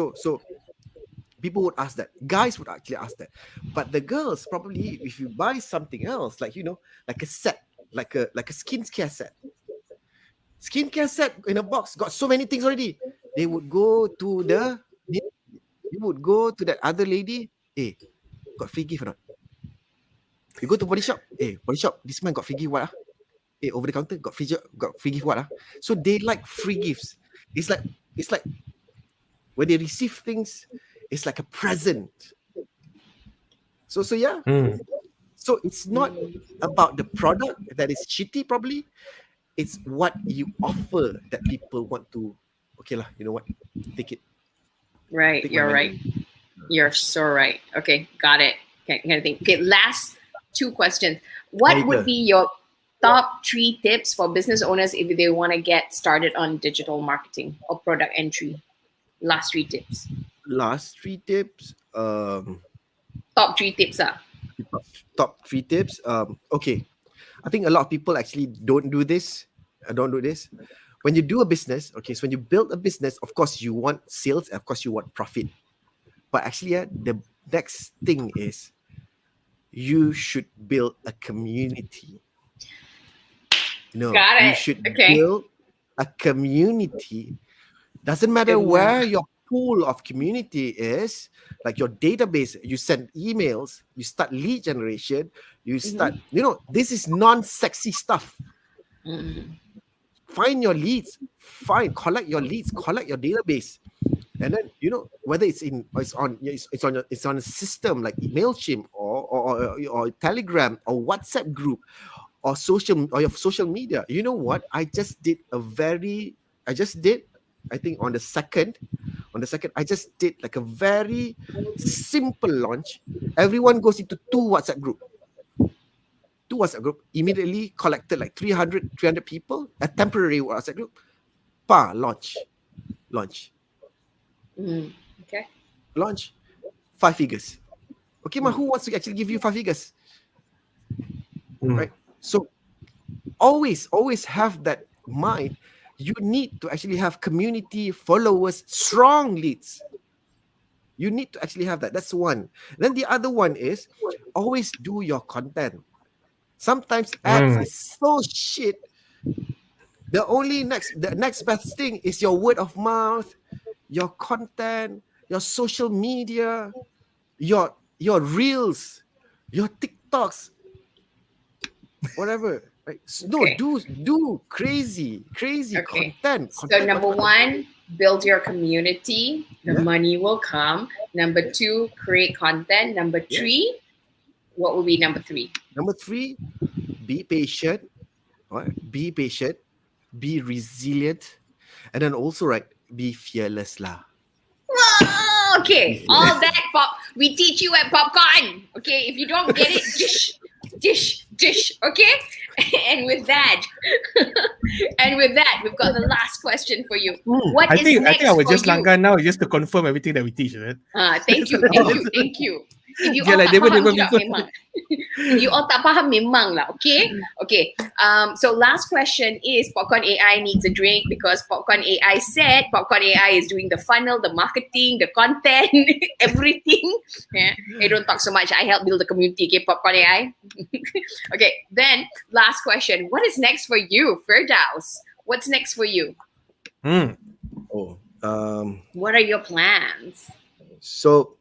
people would ask that. Guys would actually ask that. But the girls, probably, if you buy something else, like, like a set, like a skincare set. Skincare set in a box, got so many things already. They would go to that other lady. Hey, got free gift or not? You go to body shop. Hey, body shop, this man got free gift what? Hey, over the counter, got free gift what? So they like free gifts. It's like when they receive things, it's like a present. So yeah. So it's not about the product that is shitty, probably. It's what you offer that people want to, okay lah, you know what? Take it. Right, you're right. You're so right. Okay, got it. Okay, last 2 questions. What would be your top 3 tips for business owners if they want to get started on digital marketing or product entry? Last 3 tips. Top 3 tips. Top 3 tips. Okay. I think a lot of people actually don't do this. When you do a business, okay, so when you build a business, of course you want sales, and of course you want profit. But actually, the next thing is you should build a community. No, Got you it. should Okay. build a community. Doesn't matter where your pool of community is, like your database, you send emails, you start lead generation, you start, this is non-sexy stuff. Find your leads, collect your leads, collect your database. And then whether it's on a system like Mailchimp or Telegram or WhatsApp group or your social media. You know what? I think on the second, I just did like a very simple launch. Everyone goes into two WhatsApp group. Immediately collected like 300 people, a temporary WhatsApp group. Launch. Okay. Launch 5 figures. Okay, who wants to actually give you 5 figures? Right? So always have that mind. You need to actually have community, followers, strong leads. You need to actually have that. That's one. Then the other one is always do your content. Sometimes ads is so shit. The next best thing is your word of mouth, your content, your social media, your reels, your TikToks, whatever. Right? No, do crazy content. So number one, build your community. The money will come. Number two, create content. Number three, what will be number three? Number three, be patient. Right? Be patient. Be resilient. And then also, be fearless lah. Okay, all that we teach you at Popcorn. Okay, if you don't get it, dish. Okay, and with that, we've got the last question for you. I think our just langgar now is just to confirm everything that we teach, right? Thank you. If you all tak faham juga memang. If you all tak faham memang lah, okay? Okay. So last question is Popcorn AI needs a drink because Popcorn AI said Popcorn AI is doing the funnel, the marketing, the content, everything. Yeah. Hey, don't talk so much. I help build the community, okay, Popcorn AI. Okay. Then last question. What is next for you, Ferdaus? What's next for you? What are your plans? So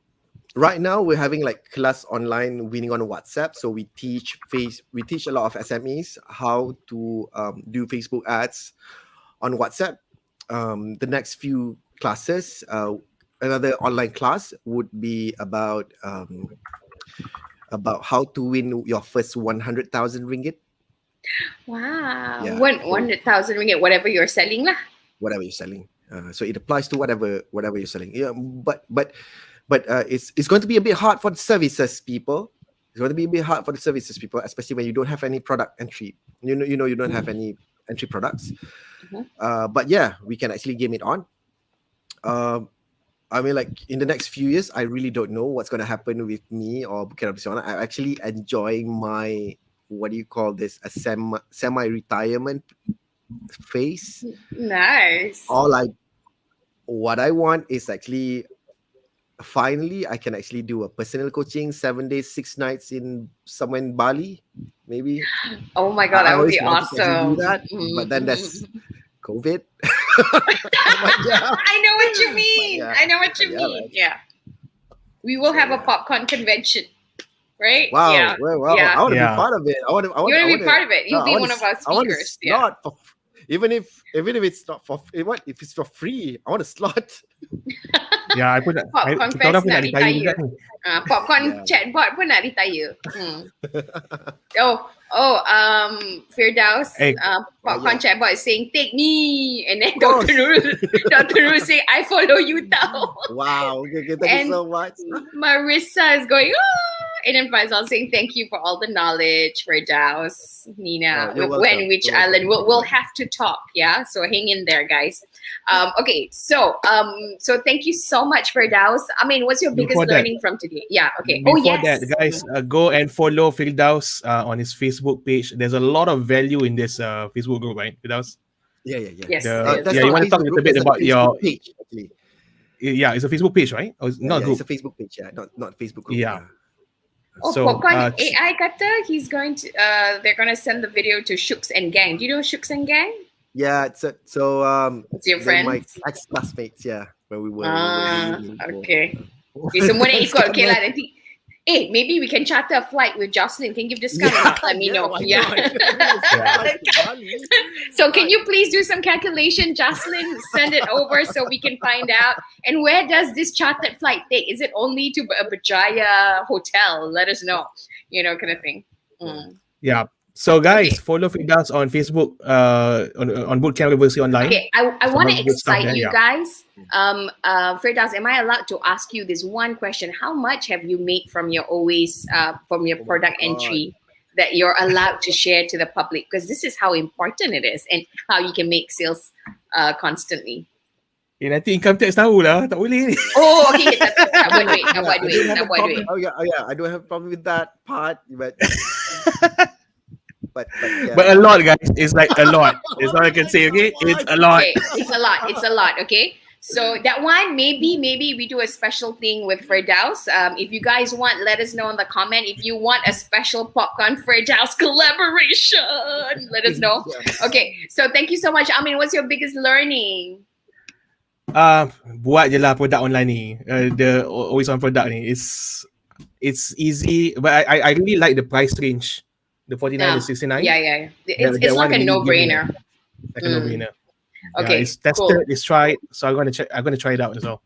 right now we're having like class online winning on WhatsApp. So we teach a lot of SMEs how to do Facebook ads on WhatsApp. The next few classes, another online class would be about how to win your first 100,000 ringgit. Wow. Yeah. 100,000 ringgit, whatever you're selling lah. Whatever you're selling. So it applies to whatever you're selling. Yeah, but it's going to be a bit hard for the services people. It's going to be a bit hard for the services people, especially when you don't have any product entry. You don't have any entry products. But yeah, we can actually game it on. I mean, like in the next few years, I really don't know what's going to happen with me or Bootcamp. I'm actually enjoying my, what do you call this, a semi-retirement phase. Nice. What I want is actually, finally, I can actually do a personal coaching 7 days, 6 nights somewhere in Bali, maybe. Oh my God, that would be awesome. Do that, but then there's COVID. I know what you mean. I know what you mean. Right. Yeah. We will have a popcorn convention, right? Wow. Yeah. Well, I want to be part of it. You want to be part of it. You'll be one of our speakers. Even if it's not for, if it's for free, I want a slot. Yeah, I put that. Popcorn Fest nak retire. Popcorn chatbot pun nak retire. Firdaus, Popcorn chatbot is saying, take me. And then Dr. Nurul saying, I follow you tau. Wow, okay, thank you so much. Marissa is going, and then Faisal saying, thank you for all the knowledge, Firdaus, Nina. When which island? We'll have to talk, yeah? So hang in there, guys. Okay, so thank you so much, Firdaus. I mean, what's your biggest learning from today? Yeah, okay. Before that, guys, go and follow Firdaus on his Facebook page. There's a lot of value in this Facebook group, right, Firdaus? Yeah. Yes. You want to talk a little bit about your page, actually. Yeah, it's a Facebook page, right? Or it's not a It's group? a Facebook page, not Facebook group. Yeah. Oh, So, Popcorn AI kata he's going to they're gonna send the video to Shooks and Gang. Do you know Shooks and Gang? Yeah, it's It's your they're my friends. ex-classmates, when we were Okay. Okay, semua nak ikut. Okay lah, nanti. Maybe we can charter a flight with Jocelyn. Can you give discount or not? Let me know. why Yeah. not? So can you please do some calculation, Jocelyn? Send it over so we can find out. And where does this chartered flight take? Is it only to a Bajaya hotel? Let us know. Kind of thing. yeah. So guys, follow Firdaus on Facebook, on Bootcamp Revolusi Online. Okay, I want to Some good stuff excite there, you yeah. guys. Firdaus, am I allowed to ask you this one question? How much have you made from your product entry that you're allowed to share to the public? Because this is how important it is and how you can make sales constantly. Nanti income tax tahu lah, tak boleh. Oh, okay. Tak buat duit. Oh yeah, I don't have a problem with that part, but yeah. But a lot, guys. It's like a lot. That's all I can say. Okay, it's a lot. Okay, it's a lot. Okay, so that one maybe we do a special thing with Ferdaus. If you guys want, let us know in the comment. If you want a special Popcorn Ferdaus collaboration, let us know. Okay, so thank you so much, Amien. What's your biggest learning? Buat je lah produk online ni. The always on product ni. It's easy, but I really like the price range. The 49 to 69. Yeah. It's like a no-brainer. Like a no-brainer. Okay, it's tested, cool. it's tried, so I'm gonna try it out as well.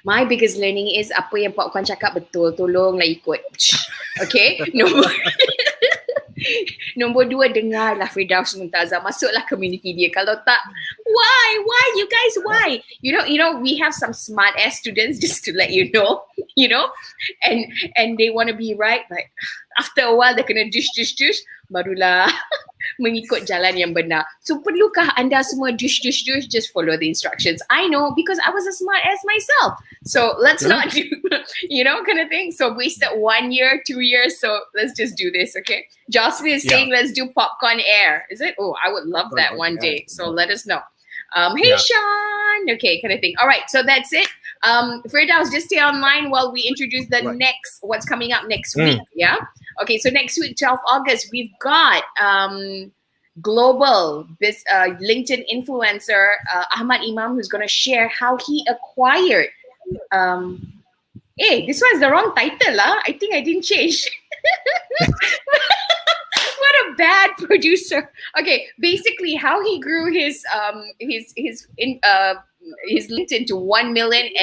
My biggest learning is apa yang Popcorn cakap betul, tolonglah ikut. Okay, Nombor 2, dengarlah Firdhaus Muntazar, masuklah community dia. Kalau tak, why you guys, why? You know we have some smart ass students, just to let you know, and they want to be right, but after a while they kena dish barulah mengikut jalan yang benar. So perlukah anda semua dish, just follow the instructions? I know, because I was a smart ass myself. So let's not do, kind of thing. So wasted 1 year, 2 years. So let's just do this, okay? Jocelyn is saying let's do Popcorn Air. Is it? Oh, I would love that one day. So let us know. Hey, Sean. Okay, kind of thing. All right, so that's it. Firdaus, just stay online while we introduce the next, what's coming up next week. Yeah? Okay, so next week, 12 August, we've got global LinkedIn influencer Ahmad Imam, who's going to share how he acquired. This one's the wrong title. I think I didn't change. What a bad producer. Okay, basically how he grew his LinkedIn to 1 million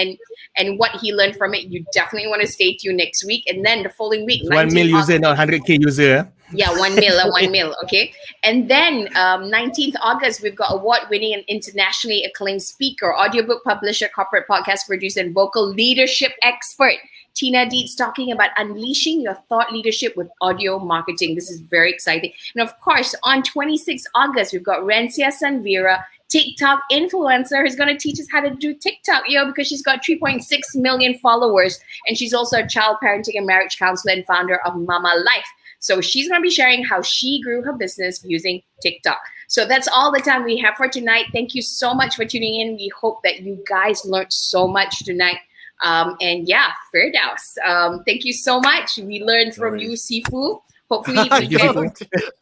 and what he learned from it. You definitely want to stay tuned next week. And then the following week, 1 mil user, not 100K user. Yeah, 1 mil, okay. And then 19th August, we've got award-winning and internationally acclaimed speaker, audiobook publisher, corporate podcast producer, and vocal leadership expert, Tina Dietz, talking about unleashing your thought leadership with audio marketing. This is very exciting. And of course, on 26th August, we've got Rencia Sanvira, TikTok influencer, who's going to teach us how to do TikTok, because she's got 3.6 million followers. And she's also a child parenting and marriage counselor and founder of Mama Life. So she's going to be sharing how she grew her business using TikTok. So that's all the time we have for tonight. Thank you so much for tuning in. We hope that you guys learned so much tonight. And yeah, Firdaus, thank you so much. We learned from you, Sifu. Hopefully we can.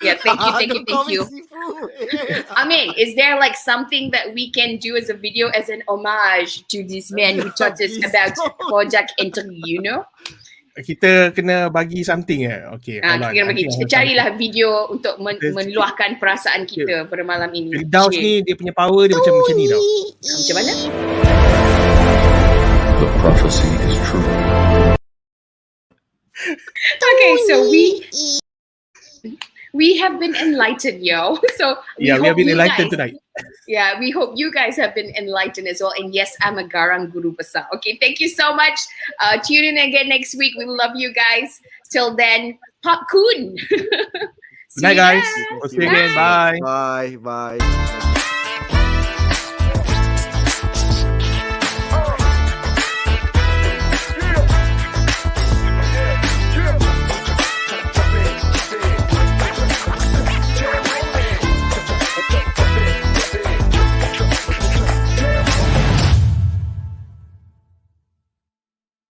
Yeah, thank you. Amien, is there like something that we can do as a video as an homage to this man who taught us about product entry, Kita kena bagi something Okay. Kita carilah video untuk meluahkan perasaan kita pada malam ini. Firdaus ni dia punya power dia macam ni tau. Macam mana? The prophecy is true. Okay, so we have been enlightened, yo. So we have been enlightened tonight. Yeah, we hope you guys have been enlightened as well. And yes, I'm a Garang Guru Besar. Okay, thank you so much. Tune in again next week. We love you guys. Till then, popcorn. Good night, guys. We'll see you again. Bye. Bye.